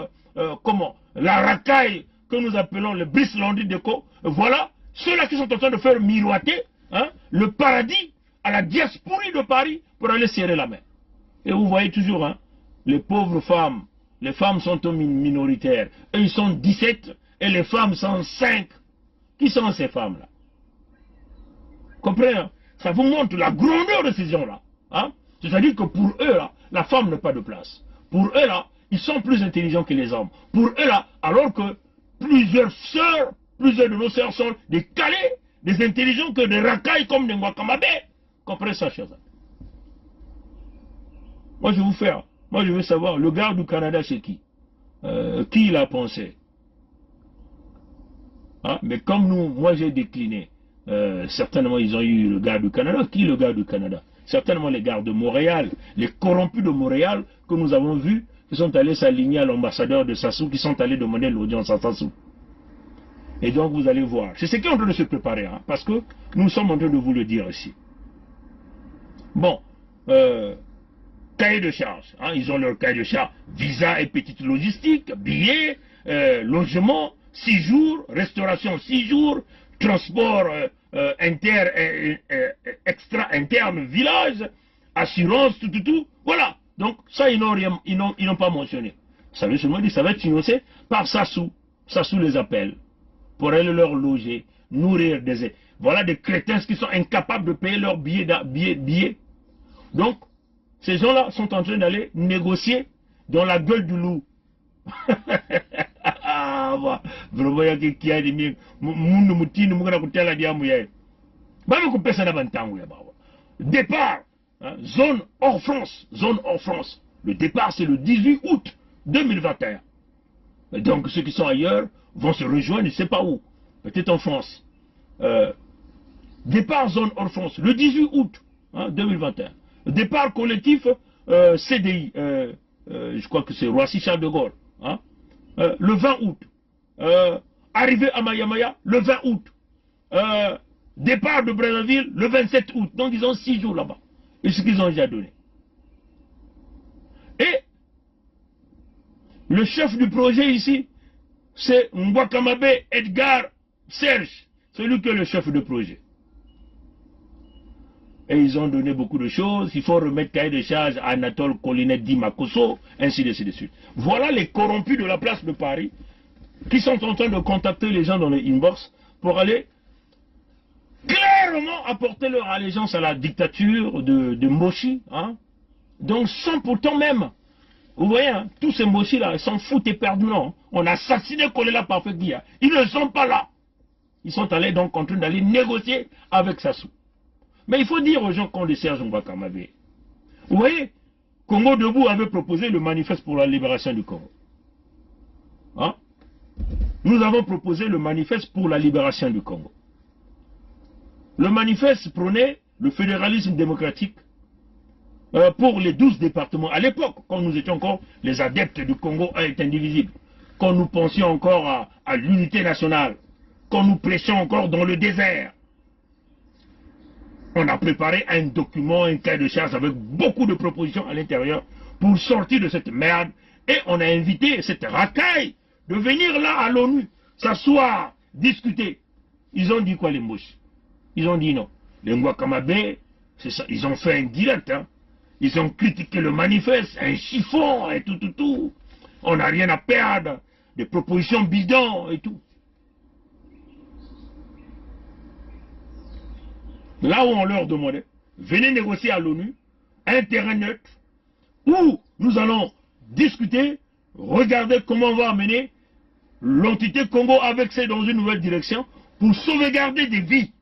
la racaille que nous appelons le Brislandi Deco. Voilà, ceux-là qui sont en train de faire miroiter, hein, le paradis à la diaspora de Paris pour aller serrer la main. Et vous voyez toujours, hein, les pauvres femmes, les femmes sont minoritaires. Eux, ils sont 17 et les femmes sont 5. Qui sont ces femmes-là? Comprenez? Hein? Ça vous montre la grandeur de ces gens-là. Hein? C'est-à-dire que pour eux, là, la femme n'a pas de place. Pour eux, là, ils sont plus intelligents que les hommes. Pour eux, là, alors que plusieurs de nos sœurs sont des calés, des intelligents que des racailles comme des Ngouakamabé. Comprenez ça, chers amis? Moi, je vais vous faire. Moi, je veux savoir, le gars du Canada, c'est qui? Qui l'a pensé? Hein? Mais comme nous, moi, j'ai décliné. Certainement, ils ont eu le gars du Canada. Qui le gars du Canada? Certainement les gars de Montréal, les corrompus de Montréal que nous avons vus, qui sont allés s'aligner à l'ambassadeur de Sassou, qui sont allés demander l'audience à Sassou. Et donc, vous allez voir. C'est ce qui est en train de se préparer, hein, parce que nous sommes en train de vous le dire ici. Bon, cahier de charge. Hein, ils ont leur cahier de charge. Visa et petite logistique, billets, logement, 6 jours, restauration 6 jours, transport extra-interne, village, assurance, tout. Voilà. Donc, ça, ils n'ont pas mentionné. Ça veut seulement dire que ça va être financé par Sassou. Sassou les appelle pour aller leur loger, nourrir des... Voilà des crétins qui sont incapables de payer leurs billets. Donc, ces gens-là sont en train d'aller négocier dans la gueule du loup. Vraiment, il y a qui a des départ, hein, zone hors France. Le départ, c'est le 18 août 2021. Et donc, ceux qui sont ailleurs vont se rejoindre, je ne sais pas où. Peut-être en France. Départ zone hors France, le 18 août, hein, 2021. Départ collectif CDI, je crois que c'est Roissy-Charles de Gaulle, hein, le 20 août. Arrivée à Mayamaya, le 20 août. Départ de Brazzaville, le 27 août. Donc ils ont 6 jours là-bas. Et ce qu'ils ont déjà donné. Et le chef du projet ici, c'est Ngouakamabé Edgar Serge, celui qui est le chef de projet. Et ils ont donné beaucoup de choses. Il faut remettre cahier de charge à Anatole Colinet Dimakoso, ainsi de suite. Voilà les corrompus de la place de Paris qui sont en train de contacter les gens dans les inbox pour aller clairement apporter leur allégeance à la dictature de Moshi. Hein? Donc sans pourtant même Vous voyez, hein, tous ces Mboshi-là, ils s'en foutent éperdument. On a assassiné Kolela Parfait-Guia. Ils ne sont pas là. Ils sont allés donc en train d'aller négocier avec Sassou. Mais il faut dire aux gens qu'on les Serge Ngouakamabé. Vous voyez, Congo Debout avait proposé le manifeste pour la libération du Congo. Hein? Nous avons proposé le manifeste pour la libération du Congo. Le manifeste prônait le fédéralisme démocratique pour les 12 départements. À l'époque, quand nous étions encore les adeptes du Congo est indivisible, quand nous pensions encore à l'unité nationale, quand nous prêchions encore dans le désert, on a préparé un document, un cahier de charge avec beaucoup de propositions à l'intérieur pour sortir de cette merde. Et on a invité cette racaille de venir là à l'ONU, s'asseoir, discuter. Ils ont dit quoi les Mboshi? Ils ont dit non. Les Ngouakamabé, c'est ça, ils ont fait un direct. Hein. Ils ont critiqué le manifeste, un chiffon et tout. On n'a rien à perdre, des propositions bidons et tout. Là où on leur demandait, venez négocier à l'ONU, un terrain neutre, où nous allons discuter, regarder comment on va amener l'entité Congo avec ça dans une nouvelle direction pour sauvegarder des vies,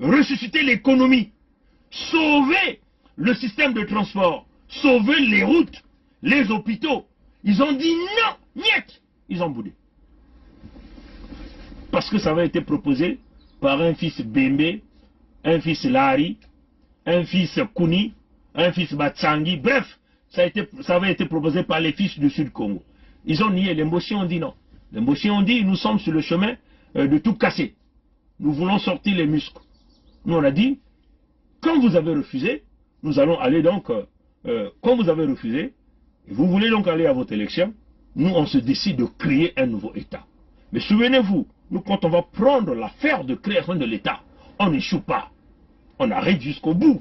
ressusciter l'économie, sauver le système de transport, sauver les routes, les hôpitaux. Ils ont dit non, niet, ils ont boudé. Parce que ça avait été proposé par un fils Bembe, un fils Lari, un fils Kuni, un fils Batsangi, bref, ça avait été proposé par les fils du Sud-Congo. Ils ont nié, les Mboshi ont dit non. Les Mboshi ont dit, nous sommes sur le chemin de tout casser. Nous voulons sortir les muscles. Nous on a dit, quand vous avez refusé, nous allons aller donc, quand vous avez refusé, et vous voulez donc aller à votre élection, nous on se décide de créer un nouveau État. Mais souvenez-vous, nous quand on va prendre l'affaire de création de l'État, on n'échoue pas. On arrête jusqu'au bout.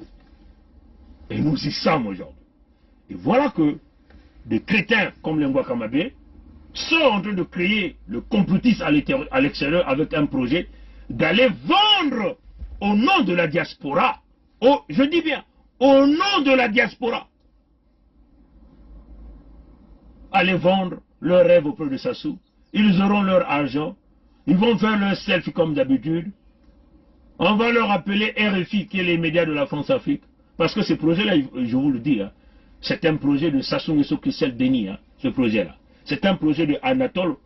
Et nous y sommes aujourd'hui. Et voilà que des crétins comme les Ngouakamabé sont en train de créer le complotisme à l'extérieur avec un projet d'aller vendre au nom de la diaspora, je dis bien, au nom de la diaspora, aller vendre leurs rêves auprès de Sassou. Ils auront leur argent, ils vont faire leur selfie comme d'habitude. On va leur appeler RFI, qui est les médias de la France-Afrique. Parce que ce projet-là, je vous le dis, hein, c'est un projet de Sassou Nguesso Christelle Denis, hein, ce projet-là. C'est un projet de Anatole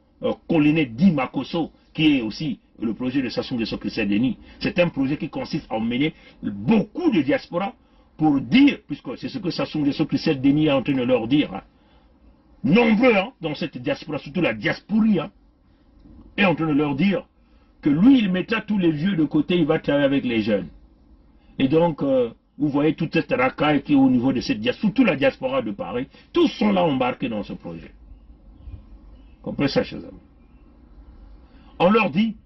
Koliné Di Makosso, qui est aussi le projet de Sassou Nguesso Christelle Denis. C'est un projet qui consiste à emmener beaucoup de diaspora pour dire, puisque c'est ce que Sassou Nguesso Christelle Denis est en train de leur dire, hein, nombreux hein, dans cette diaspora, surtout la diasporie, hein, est en train de leur dire que lui, il mettra tous les vieux de côté, il va travailler avec les jeunes. Et donc, vous voyez toute cette racaille qui est au niveau de cette diaspora, surtout la diaspora de Paris, tous sont là embarqués dans ce projet. Comprenez ça, chers amis. On leur dit,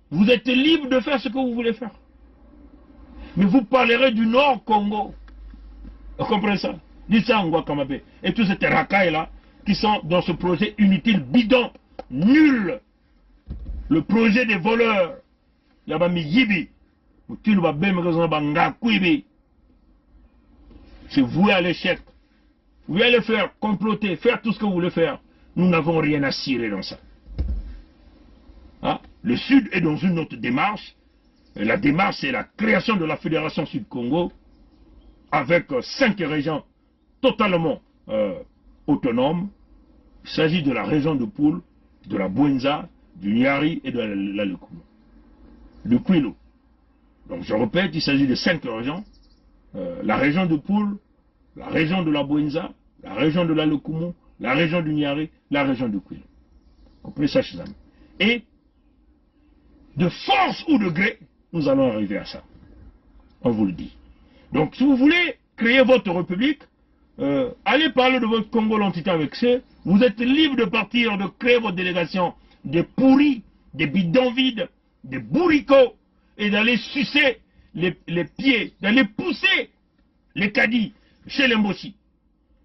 vous êtes libres de faire ce que vous voulez faire. Mais vous parlerez du Nord Congo. Vous comprenez ça? Dites ça en Ngouakamabé. Et tous ces racailles-là, qui sont dans ce projet inutile, bidon, nul. Le projet des voleurs. Yabami Yibi. C'est voué à l'échec. Vous allez faire comploter, faire tout ce que vous voulez faire. Nous n'avons rien à cirer dans ça. Hein? Le Sud est dans une autre démarche. Et la démarche, c'est la création de la Fédération Sud-Congo avec 5 régions totalement autonomes. Il s'agit de la région de Poul, de la Bouenza, du Nyari et de la Lukumu. Le Kwilu. Donc je répète, il s'agit de 5 régions. La région de Poul, la région de la Bouenza, la région de la Lukumu, la région du Nyari, la région du Kwilu. Comprenez ça, chers amis. Et de force ou de gré, nous allons arriver à ça. On vous le dit. Donc si vous voulez créer votre république, allez parler de votre Congo l'entité avec eux. Vous êtes libre de partir, de créer votre délégation des pourris, des bidons vides, des bourricots, et d'aller sucer les pieds, d'aller pousser les caddies chez les Mboshi.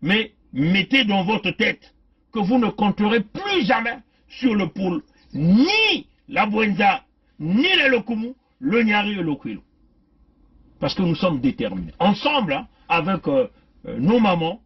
Mais mettez dans votre tête que vous ne compterez plus jamais sur le Poul, ni la Bouenza, ni la Lukumu, le Nyari et le Kwilu. Parce que nous sommes déterminés. Ensemble, hein, avec nos mamans,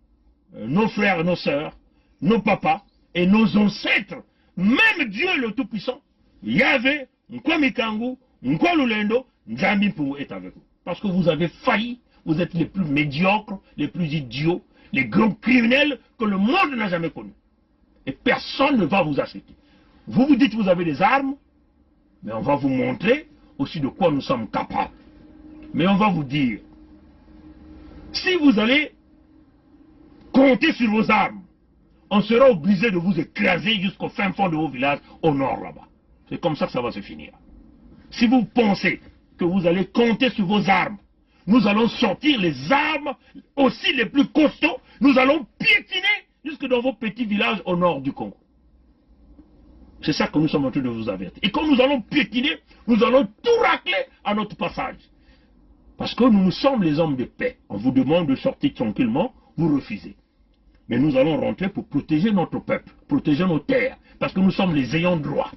nos frères, nos sœurs, nos papas et nos ancêtres, même Dieu le Tout-Puissant, Yahvé, Nkwamikangu, Nkwalulendo, Nzambi est avec vous. Parce que vous avez failli, vous êtes les plus médiocres, les plus idiots, les grands criminels que le monde n'a jamais connus. Et personne ne va vous accepter. Vous vous dites que vous avez des armes, mais on va vous montrer aussi de quoi nous sommes capables. Mais on va vous dire, si vous allez compter sur vos armes, on sera obligé de vous écraser jusqu'au fin fond de vos villages au nord là-bas. C'est comme ça que ça va se finir. Si vous pensez que vous allez compter sur vos armes, nous allons sortir les armes aussi les plus costauds, nous allons piétiner jusque dans vos petits villages au nord du Congo. C'est ça que nous sommes en train de vous avertir. Et quand nous allons piétiner, nous allons tout racler à notre passage. Parce que nous sommes les hommes de paix. On vous demande de sortir tranquillement, vous refusez. Mais nous allons rentrer pour protéger notre peuple, protéger nos terres. Parce que nous sommes les ayants droit.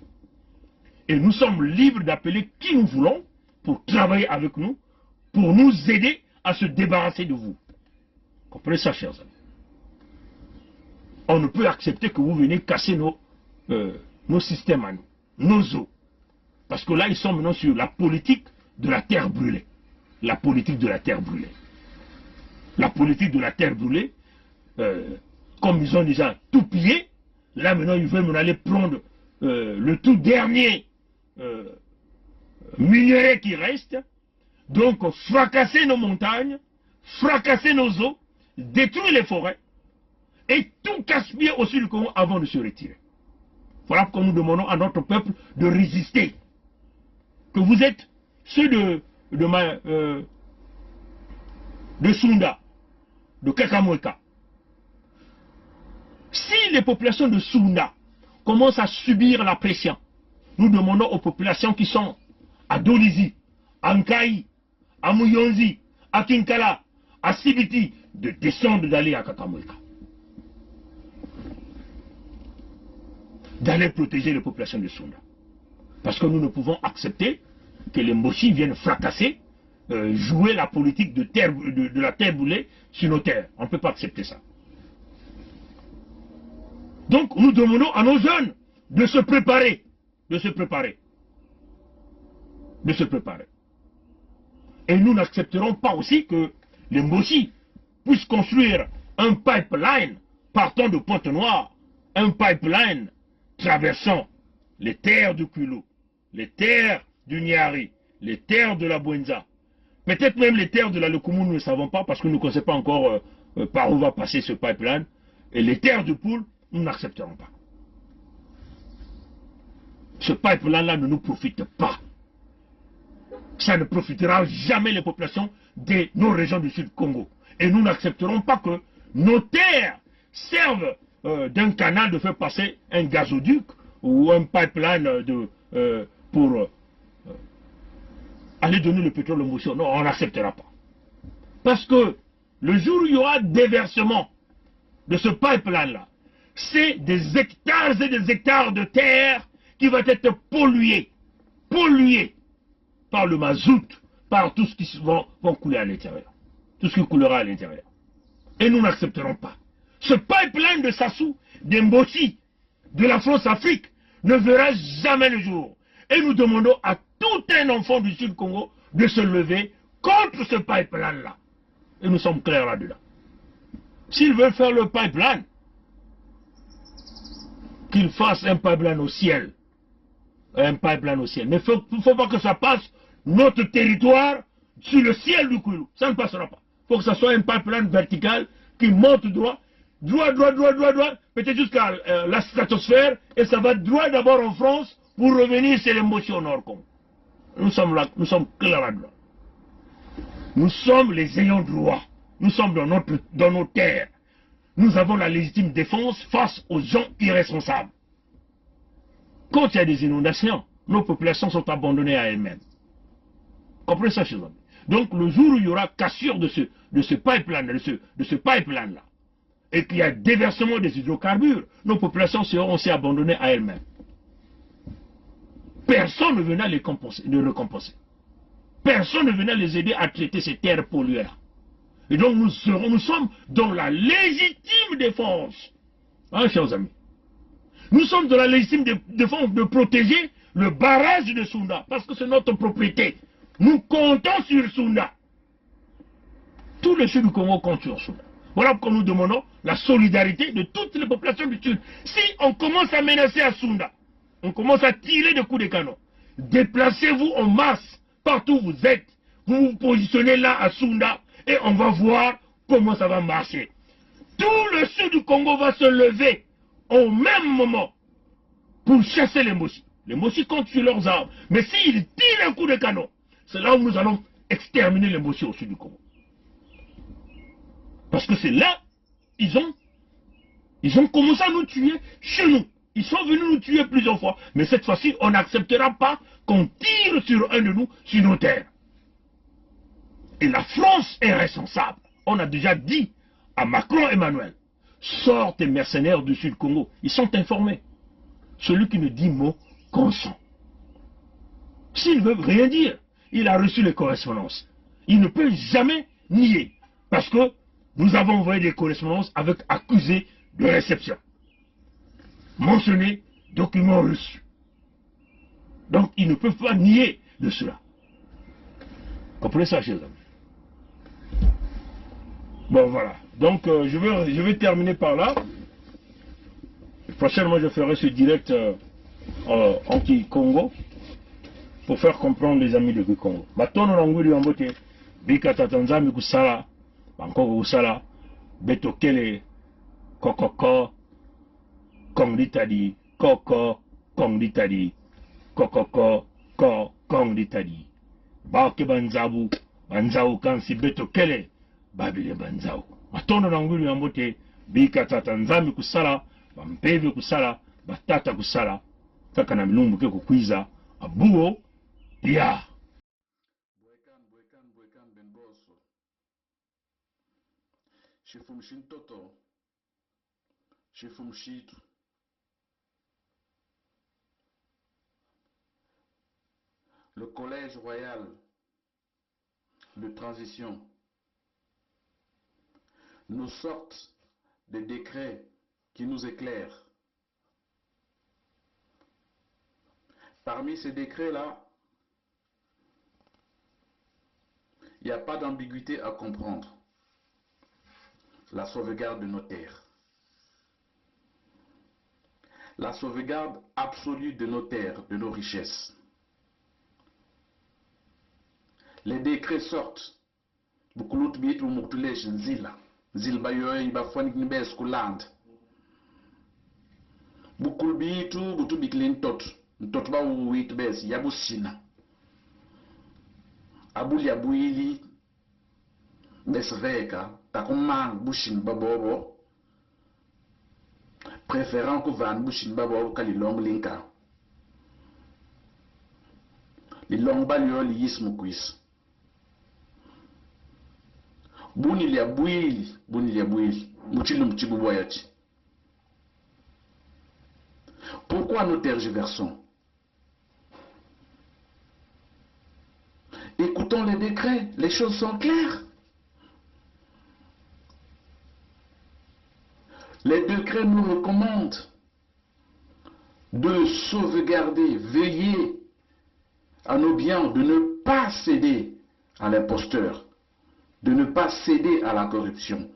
Et nous sommes libres d'appeler qui nous voulons pour travailler avec nous, pour nous aider à se débarrasser de vous. Comprenez ça, chers amis. On ne peut accepter que vous venez casser nos systèmes à nous, nos eaux. Parce que là, ils sont maintenant sur la politique de la terre brûlée. La politique de la terre brûlée. La politique de la terre brûlée, comme ils ont déjà tout pillé, là maintenant ils veulent aller prendre le tout dernier minerai qui reste, donc fracasser nos montagnes, fracasser nos eaux, détruire les forêts, et tout casse-pied au sud du Congo avant de se retirer. Voilà pourquoi nous demandons à notre peuple de résister. Que vous êtes ceux de Sunda, de Kakamweka. Si les populations de Sunda commencent à subir la pression, nous demandons aux populations qui sont à Dolizi, à Nkaï, à Muyonzi, à Kinkala, à Sibiti, de descendre d'aller à Kakamweka. D'aller protéger les populations de Sunda. Parce que nous ne pouvons accepter que les Moshi viennent fracasser, jouer la politique de la terre brûlée sur nos terres. On ne peut pas accepter ça. Donc nous demandons à nos jeunes de se préparer, de se préparer, de se préparer. Et nous n'accepterons pas aussi que les Moshi puissent construire un pipeline partant de Pointe-Noire, un pipeline traversant les terres du Kwilu, les terres du Nyari, les terres de la Bwenza, peut-être même les terres de la Lekumu, nous ne savons pas parce que nous ne connaissons pas encore par où va passer ce pipeline, et les terres du Poul, nous n'accepterons pas. Ce pipeline-là ne nous profite pas. Ça ne profitera jamais les populations de nos régions du Sud Congo. Et nous n'accepterons pas que nos terres servent d'un canal de faire passer un gazoduc ou un pipeline pour aller donner le pétrole aux Moshi. Non, on n'acceptera pas. Parce que le jour où il y aura déversement de ce pipeline-là, c'est des hectares et des hectares de terre qui vont être pollués par le mazout, par tout ce qui va couler à l'intérieur. Tout ce qui coulera à l'intérieur. Et nous n'accepterons pas. Ce pipeline de Sassou, d'Mbosi, de la France-Afrique, ne verra jamais le jour. Et nous demandons à tout un enfant du Sud Congo de se lever contre ce pipeline-là. Et nous sommes clairs là-dedans. S'ils veulent faire le pipeline, qu'ils fassent un pipeline au ciel. Un pipeline au ciel. Mais il ne faut pas que ça passe notre territoire sur le ciel du Kwilu. Ça ne passera pas. Il faut que ça soit un pipeline vertical qui monte droit, peut-être jusqu'à la stratosphère, et ça va droit d'abord en France pour revenir sur les Moshi au Nord Congo. Nous sommes là, nous sommes clairs là-dedans. Nous sommes les ayants droit. Nous sommes dans nos terres. Nous avons la légitime défense face aux gens irresponsables. Quand il y a des inondations, nos populations sont abandonnées à elles-mêmes. Comprenez ça, chers amis. Donc le jour où il y aura cassure de ce pipeline-là, et qu'il y a déversement des hydrocarbures, nos populations seront aussi abandonnées à elles-mêmes. Personne ne venait les récompenser. Personne ne venait les aider à traiter ces terres polluées-là. Et donc nous sommes dans la légitime défense. Hein, chers amis. Nous sommes dans la légitime défense de protéger le barrage de Sounda, parce que c'est notre propriété. Nous comptons sur Sounda. Tout le sud du Congo compte sur Sounda. Voilà pourquoi nous demandons la solidarité de toutes les populations du sud. Si on commence à menacer à Sounda, on commence à tirer des coups de canon, déplacez-vous en masse, partout où vous êtes. Vous vous positionnez là à Sounda et on va voir comment ça va marcher. Tout le sud du Congo va se lever au même moment pour chasser les Mossi. Les Mossi comptent sur leurs armes. Mais s'ils tirent un coup de canon, c'est là où nous allons exterminer les Mossi au sud du Congo. Parce que c'est là, ils ont commencé à nous tuer chez nous. Ils sont venus nous tuer plusieurs fois. Mais cette fois-ci, on n'acceptera pas qu'on tire sur un de nous, sur nos terres. Et la France est responsable. On a déjà dit à Macron Emmanuel, sort tes mercenaires du Sud Congo. Ils sont informés. Celui qui ne dit mot consent. S'il ne veut rien dire, il a reçu les correspondances. Il ne peut jamais nier. Parce que nous avons envoyé des correspondances avec accusé de réception. Mentionné, document reçu. Donc ils ne peuvent pas nier de cela. Comprenez ça, chers amis. Bon, voilà. Donc je vais terminer par là. Prochainement, je ferai ce direct anti-Congo pour faire comprendre les amis de Congo. Batono nanguli ambote bika tatanzami kusala bankoko kusala betokele kokoko kongditadi koko kongditadi kokoko ko kongditadi bake banzabu banzabu kansi betokele babile banzabu. Batono nanguli ambote bika tatanzami kusala bampeve kusala batata kusala kaka na milumbu ke kukwiza abuo ya bwekan ben boso shifumshin toto shifumshitu le collège royal de transition nous sortent des décrets qui nous éclairent. Parmi ces décrets-là, il n'y a pas d'ambiguïté à comprendre. La sauvegarde de nos terres. La sauvegarde absolue de nos terres, de nos richesses. Les décrets sortent. Bukulut bitu muktulesh nzila. Zilba yoy bafanik nibes kuland. Bukul bitu butu biklin tot. Tot ba wit bes yabusina. Abuli abuili besveka takumang bushin babobo. Préférant que van bushin babobo kalilong linka. Lilong balio li yismu kwis. Buni li abuili, muchilum chibuboyati. Pourquoi nous tergiversons? Écoutons les décrets, les choses sont claires. Les décrets nous recommandent de sauvegarder, veiller à nos biens, de ne pas céder à l'imposteur, de ne pas céder à la corruption,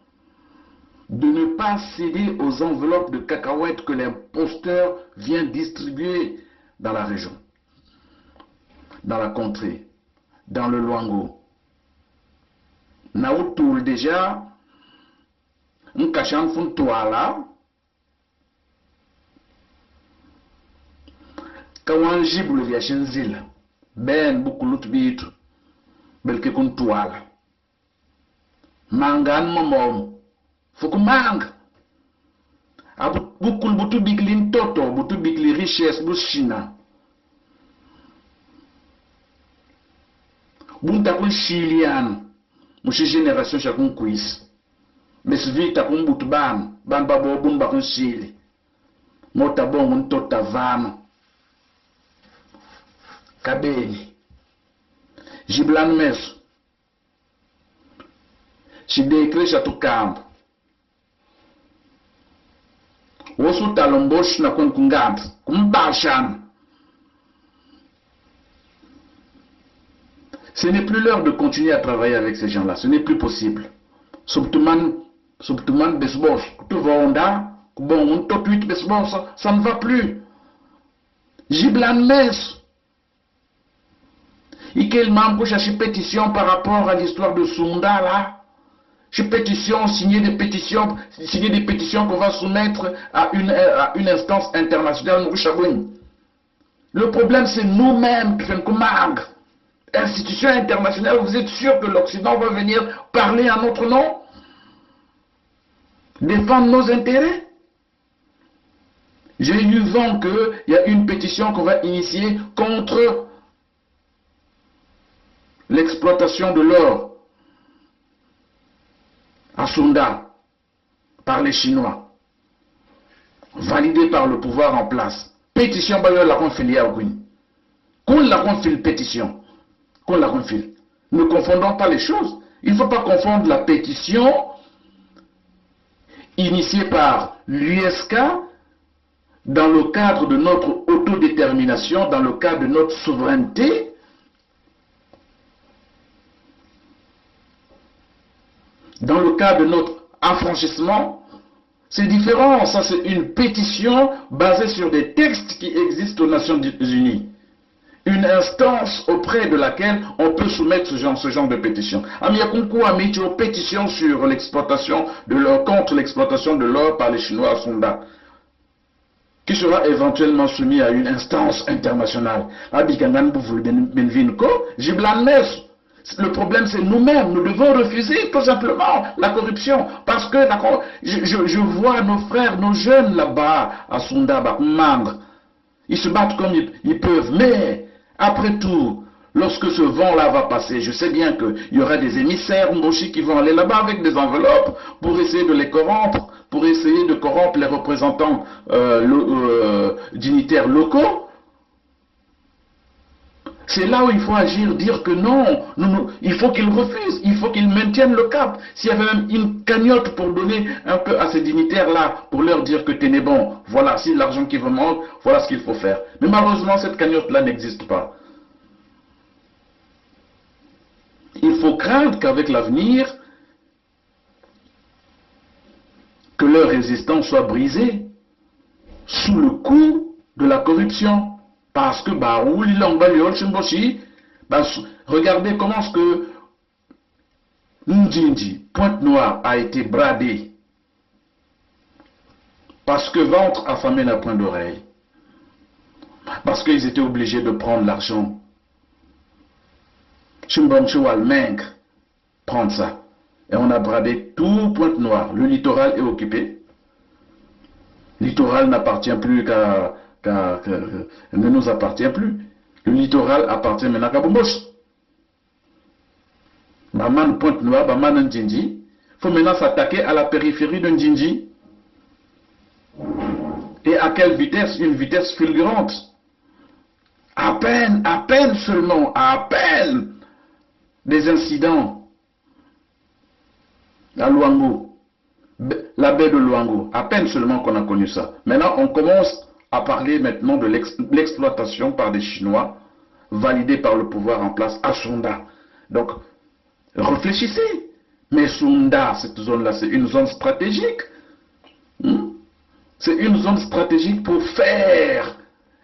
de ne pas céder aux enveloppes de cacahuètes que l'imposteur vient distribuer dans la région, dans la contrée, dans le Luango. Naoutoul déjà, Nkachan fun toala, Kawanjibul Yashenzil, Ben Bukulut bitu, Belke kun toala. Mangan momom, Fukumang. Bukul butu biglin toto, butu bigli richesse bushina. Bunta kun chilian, mushi génération chakun quiz. Mesvita kun butban, ban babo bun bakun chili. Mota bon un tota vano. Kabeni. Jiblan mes. Chidekre Chatukamp. Wosu talombosh na kunkungat. Kumbashan. Ce n'est plus l'heure de continuer à travailler avec ces gens-là. Ce n'est plus possible. Subtuman besbos. Kutuvonda. Kubon totuit besbos. Ça ne va plus. Jiblan mes. Et quel membre cherche pétition par rapport à l'histoire de Sunda là? Signer des pétitions qu'on va soumettre à une instance internationale. Le problème c'est nous-mêmes, institutions internationales. Vous êtes sûr que l'Occident va venir parler en notre nom? Défendre nos intérêts? J'ai eu vent qu'il y a une pétition qu'on va initier contre l'exploitation de l'or à Sunda par les Chinois, validée par le pouvoir en place. Pétition, la confile à Oguni. Qu'on la confile pétition. Qu'on la confile. Ne confondons pas les choses. Il ne faut pas confondre la pétition initiée par l'USK dans le cadre de notre autodétermination, dans le cadre de notre souveraineté, dans le cas de notre affranchissement. C'est différent. Ça, c'est une pétition basée sur des textes qui existent aux Nations Unies. Une instance auprès de laquelle on peut soumettre ce genre de pétition. Amiakunku a mis une pétition sur l'exploitation de l'or, contre l'exploitation de l'or par les Chinois à Sunda, qui sera éventuellement soumis à une instance internationale. Le problème, c'est nous-mêmes. Nous devons refuser tout simplement la corruption. Parce que je vois nos frères, nos jeunes là-bas, à Sunda, Mandre. Ils se battent comme ils peuvent. Mais, après tout, lorsque ce vent-là va passer, je sais bien qu'il y aura des émissaires Moshi qui vont aller là-bas avec des enveloppes pour essayer de les corrompre, pour essayer de corrompre les représentants dignitaires locaux. C'est là où il faut agir, dire que non, il faut qu'ils refusent, il faut qu'ils maintiennent le cap. S'il y avait même une cagnotte pour donner un peu à ces dignitaires-là, pour leur dire que tenez bon, voilà, si l'argent qui vous manque, voilà ce qu'il faut faire. Mais malheureusement, cette cagnotte-là n'existe pas. Il faut craindre qu'avec l'avenir, que leur résistance soit brisée sous le coup de la corruption. Parce que, regardez comment est-ce que Ndjinji, Pointe-Noire, a été bradé. Parce que ventre affamé n'a point d'oreille. Parce qu'ils étaient obligés de prendre l'argent. Chimbonchoual, Meng, prendre ça. Et on a bradé tout Pointe-Noire. Le littoral est occupé. Le littoral n'appartient plus ne nous appartient plus. Le littoral appartient maintenant à Bomboche. Maman Pointe-Noire, Maman Ndjinji. Il faut maintenant s'attaquer à la périphérie de Ndjinji. Et à quelle vitesse? Une vitesse fulgurante. À peine seulement, à peine des incidents à Luango, la baie de Luango, à peine seulement qu'on a connu ça. Maintenant, on commence à parler maintenant de l'exploitation par des Chinois, validée par le pouvoir en place à Sunda. Donc, réfléchissez. Mais Sunda, cette zone-là, c'est une zone stratégique. C'est une zone stratégique pour faire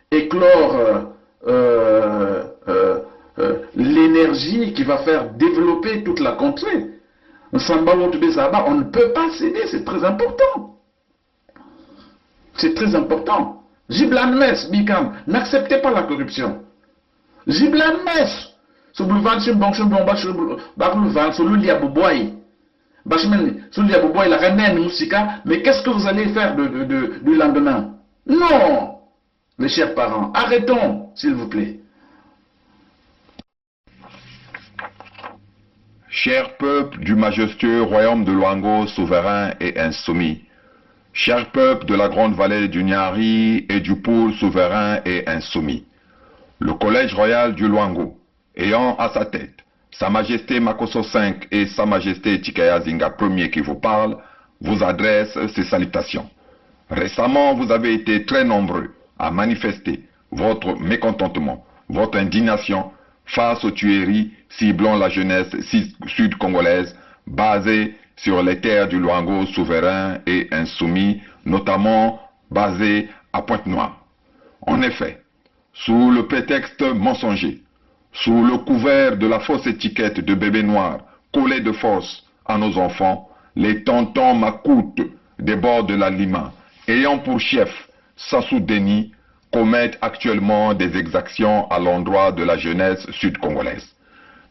éclore l'énergie qui va faire développer toute la contrée. On ne peut pas céder, c'est très important. C'est très important. Jiblan Mes, Bikam, n'acceptez pas la corruption. Jiblan Mes, mais qu'est-ce que vous allez faire du lendemain? Non, mes chers parents, arrêtons, s'il vous plaît. Cher peuple du majestueux royaume de Luango, souverain et insoumis, cher peuple de la grande vallée du Nyari et du pôle souverain et insoumis, le collège royal du Luango, ayant à sa tête Sa Majesté Makosso V et Sa Majesté Tikaya Zinga Ier qui vous parlent vous adressent ces salutations. Récemment, vous avez été très nombreux à manifester votre mécontentement, votre indignation face aux tueries ciblant la jeunesse sud-congolaise basée sur les terres du Luango souverain et insoumis, notamment basées à Pointe-Noire. En effet, sous le prétexte mensonger, sous le couvert de la fausse étiquette de bébé noir collée de force à nos enfants, les tontons macoutes des bords de la Lima, ayant pour chef Sassou Deni, commettent actuellement des exactions à l'endroit de la jeunesse sud-congolaise.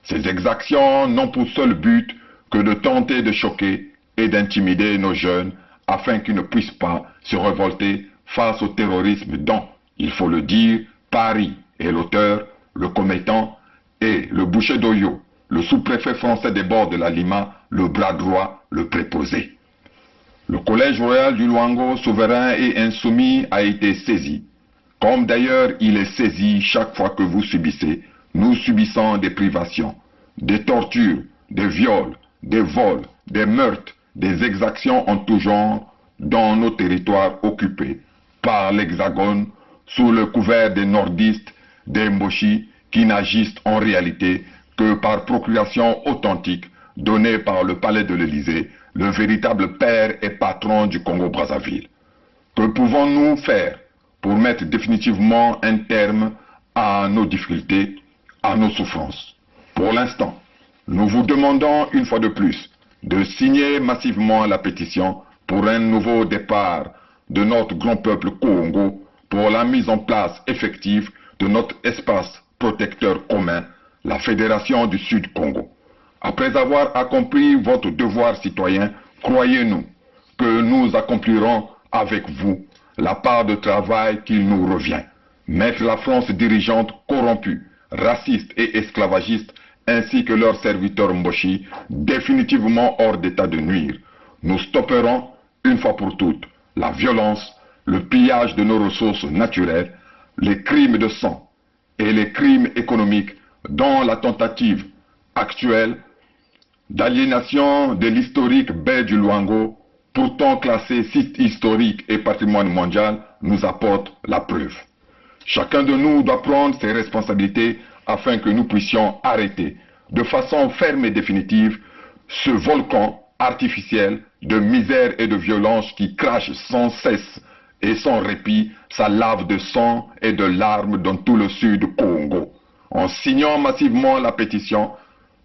Ces exactions n'ont pour seul but que de tenter de choquer et d'intimider nos jeunes afin qu'ils ne puissent pas se révolter face au terrorisme dont, il faut le dire, Paris est l'auteur, le commettant, et le boucher d'Oyo, le sous-préfet français des bords de la Lima, le bras droit, le préposé. Le collège royal du Luango souverain et insoumis a été saisi, comme d'ailleurs il est saisi chaque fois que vous subissez, nous subissons des privations, des tortures, des viols, des vols, des meurtres, des exactions en tout genre dans nos territoires occupés par l'Hexagone sous le couvert des nordistes, des Mboshi, qui n'agissent en réalité que par procuration authentique donnée par le palais de l'Élysée, le véritable père et patron du Congo-Brazzaville. Que pouvons-nous faire pour mettre définitivement un terme à nos difficultés, à nos souffrances? Pour l'instant, nous vous demandons une fois de plus de signer massivement la pétition pour un nouveau départ de notre grand peuple Congo, pour la mise en place effective de notre espace protecteur commun, la Fédération du Sud-Congo. Après avoir accompli votre devoir citoyen, croyez-nous que nous accomplirons avec vous la part de travail qu'il nous revient. Mettre la France dirigeante corrompue, raciste et esclavagiste, ainsi que leurs serviteurs Mboshi, définitivement hors d'état de nuire. Nous stopperons, une fois pour toutes, la violence, le pillage de nos ressources naturelles, les crimes de sang et les crimes économiques dont la tentative actuelle d'aliénation de l'historique baie du Luango, pourtant classé site historique et patrimoine mondial, nous apporte la preuve. Chacun de nous doit prendre ses responsabilités afin que nous puissions arrêter de façon ferme et définitive ce volcan artificiel de misère et de violence qui crache sans cesse et sans répit sa lave de sang et de larmes dans tout le sud Congo. En signant massivement la pétition,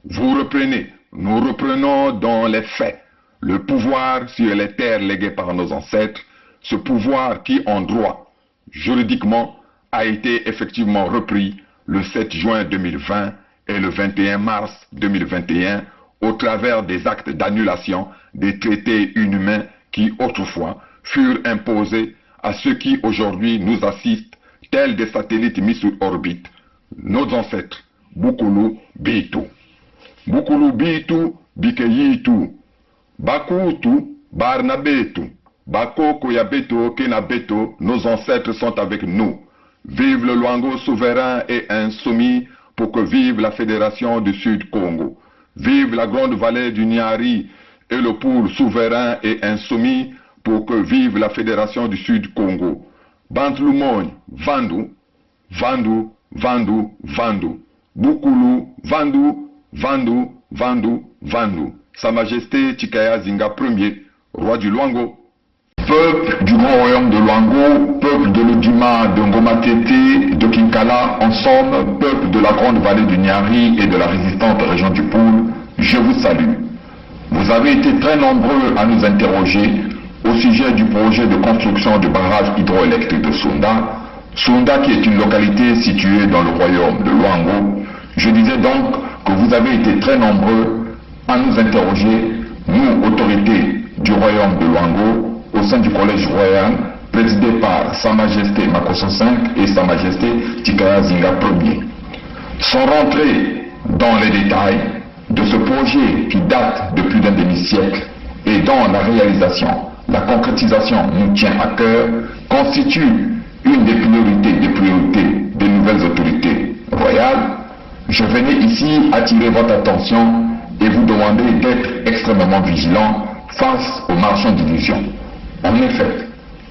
vous reprenez, nous reprenons dans les faits le pouvoir sur les terres léguées par nos ancêtres, ce pouvoir qui en droit, juridiquement, a été effectivement repris le 7 juin 2020 et le 21 mars 2021 au travers des actes d'annulation des traités inhumains qui autrefois furent imposés à ceux qui aujourd'hui nous assistent, tels des satellites mis sur orbite, nos ancêtres, Bukulu Bitu. Bukulu Bitu Bikeyitu, Bakutu Barnabetu, Bakoko Yabeto Kenabeto, nos ancêtres sont avec nous. Vive le Luango souverain et insoumis pour que vive la Fédération du Sud-Congo. Vive la grande vallée du Niari et le Poul souverain et insoumis pour que vive la Fédération du Sud-Congo. Bantlumon, Vandu, Vandu, Vandu, Vandu. Bukulu, Vandu, Vandu, Vandu, Vandu. Sa Majesté Tikaya Zinga Ier, roi du Luango. Peuple du grand royaume de Luango, peuple de l'Odima, de Ngomatete, de Kinkala, en somme, peuple de la grande vallée du Niari et de la résistante région du Poul, je vous salue. Vous avez été très nombreux à nous interroger au sujet du projet de construction du barrage hydroélectrique de Sunda. Sunda qui est une localité située dans le royaume de Luango. Je disais donc que vous avez été très nombreux à nous interroger, nous, autorités du royaume de Luango, au sein du collège royal, présidé par Sa Majesté Makosso V et Sa Majesté Tikaya Zinga Ier. Sans rentrer dans les détails de ce projet qui date de plus d'un demi-siècle et dont la réalisation, la concrétisation nous tient à cœur, constitue une des priorités des nouvelles autorités royales, Je venais ici attirer votre attention et vous demander d'être extrêmement vigilant face aux marchands d'illusions. En effet,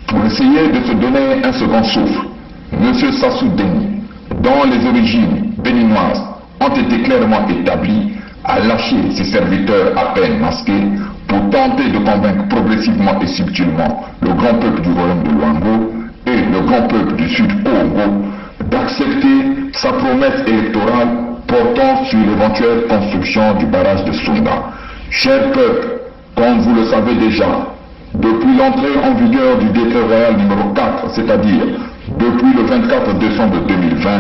pour essayer de se donner un second souffle, M. Sassou Deni, dont les origines béninoises ont été clairement établies, a lâché ses serviteurs à peine masqués pour tenter de convaincre progressivement et subtilement le grand peuple du royaume de Luango et le grand peuple du Sud Congo d'accepter sa promesse électorale portant sur l'éventuelle construction du barrage de Sonda. Cher peuple, comme vous le savez déjà, depuis l'entrée en vigueur du décret royal numéro 4, c'est-à-dire depuis le 24 décembre 2020,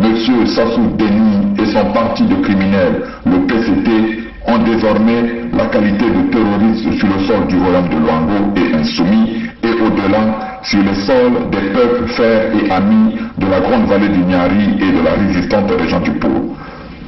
M. Sassou Deni et son parti de criminels, le PCT, ont désormais la qualité de terroristes sur le sol du royaume de Luango et insoumis, et au-delà sur le sol des peuples frères et amis de la grande vallée du Niari et de la résistante région du Pau.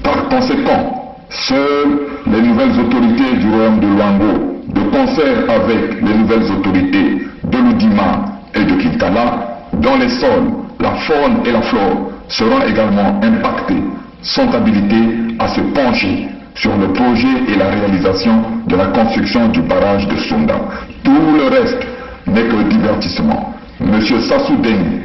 Par conséquent, seules les nouvelles autorités du royaume de Luango, de concert avec les nouvelles autorités de l'Oudima et de Kintala, dont les sols, la faune et la flore seront également impactés, sont habilités à se pencher sur le projet et la réalisation de la construction du barrage de Sonda. Tout le reste n'est que divertissement. M. Sassou Deni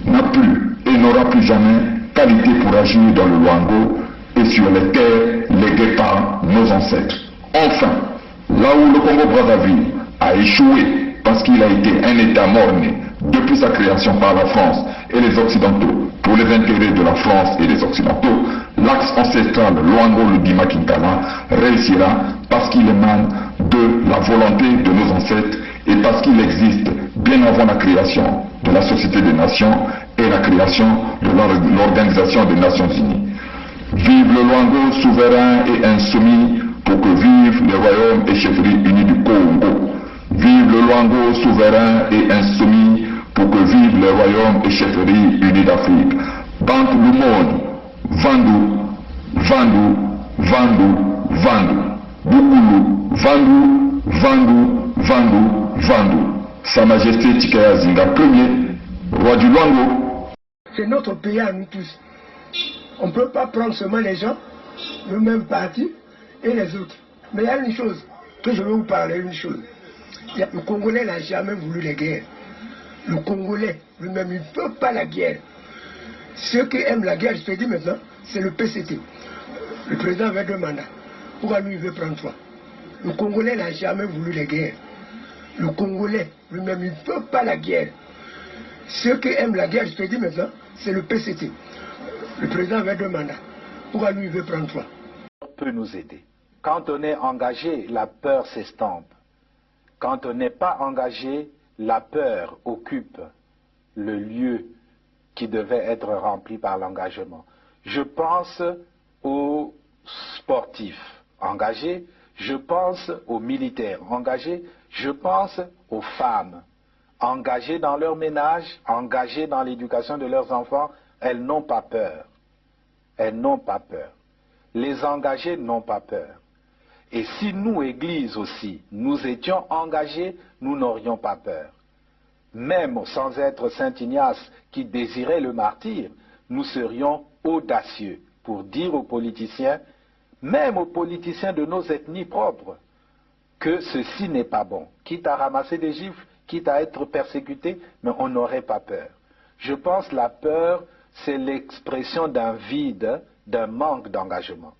n'a plus et n'aura plus jamais qualité pour agir dans le Luango et sur les terres léguées par nos ancêtres. Enfin, là où le Congo-Brazzaville a échoué parce qu'il a été un État mort-né depuis sa création par la France et les Occidentaux pour les intérêts de la France et des Occidentaux, l'axe ancestral Luango-Ludima-Kinkala réussira parce qu'il émane de la volonté de nos ancêtres et parce qu'il existe bien avant la création de la Société des Nations et la création de l'Organisation des Nations Unies. Vive le Luango souverain et insoumis pour que vivent les royaumes et chefferies unis du Congo. Vive le Luango souverain et insoumis pour que vivent les royaumes et chefferies unis d'Afrique. Banque Lumon, Vandu, Vandu, Vandu, Vandu. Bukulu, Vandu, Vandu, Vandu, Vandu. Sa Majesté Tikaya Zinga Ier, roi du Luango. C'est notre pays à nous tous. On ne peut pas prendre seulement les gens, le même parti et les autres. Mais il y a une chose, que je vais vous parler, une chose. Le Congolais n'a jamais voulu les guerres. Le Congolais lui-même, il ne veut pas la guerre. Ceux qui aiment la guerre, je te dis maintenant, c'est le PCT. Le président avait 2 mandats. Pourquoi lui, il veut prendre 3? Le Congolais n'a jamais voulu les guerres. Le Congolais lui-même, il ne veut pas la guerre. Ceux qui aiment la guerre, je te dis maintenant, c'est le PCT. Le président avait 2 mandats. Pourquoi lui, il veut prendre 3? Peut nous aider. Quand on est engagé, la peur s'estompe. Quand on n'est pas engagé, la peur occupe le lieu qui devait être rempli par l'engagement. Je pense aux sportifs engagés, je pense aux militaires engagés, je pense aux femmes engagées dans leur ménage, engagées dans l'éducation de leurs enfants. Elles n'ont pas peur. Elles n'ont pas peur. Les engagés n'ont pas peur. Et si nous, Église aussi, nous étions engagés, nous n'aurions pas peur. Même sans être Saint Ignace qui désirait le martyre, nous serions audacieux pour dire aux politiciens, même aux politiciens de nos ethnies propres, que ceci n'est pas bon. Quitte à ramasser des gifles, quitte à être persécuté, mais on n'aurait pas peur. Je pense que la peur, c'est l'expression d'un vide, d'un manque d'engagement.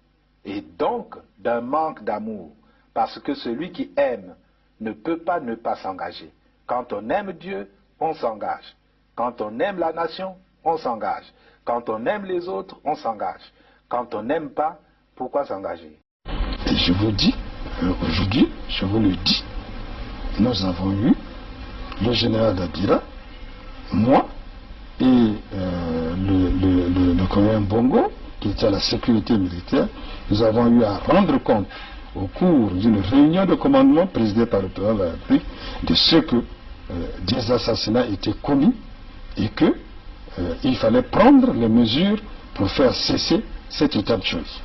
Et donc d'un manque d'amour. Parce que celui qui aime ne peut pas ne pas s'engager. Quand on aime Dieu, on s'engage. Quand on aime la nation, on s'engage. Quand on aime les autres, on s'engage. Quand on n'aime pas, pourquoi s'engager? Et je vous dis, aujourd'hui, je vous le dis, nous avons eu le général Dabira, moi et le colonel Bongo, qui était à la sécurité militaire. Nous avons eu à rendre compte au cours d'une réunion de commandement présidée par le président de la République de ce que des assassinats étaient commis et qu'il fallait prendre les mesures pour faire cesser cet état de choses.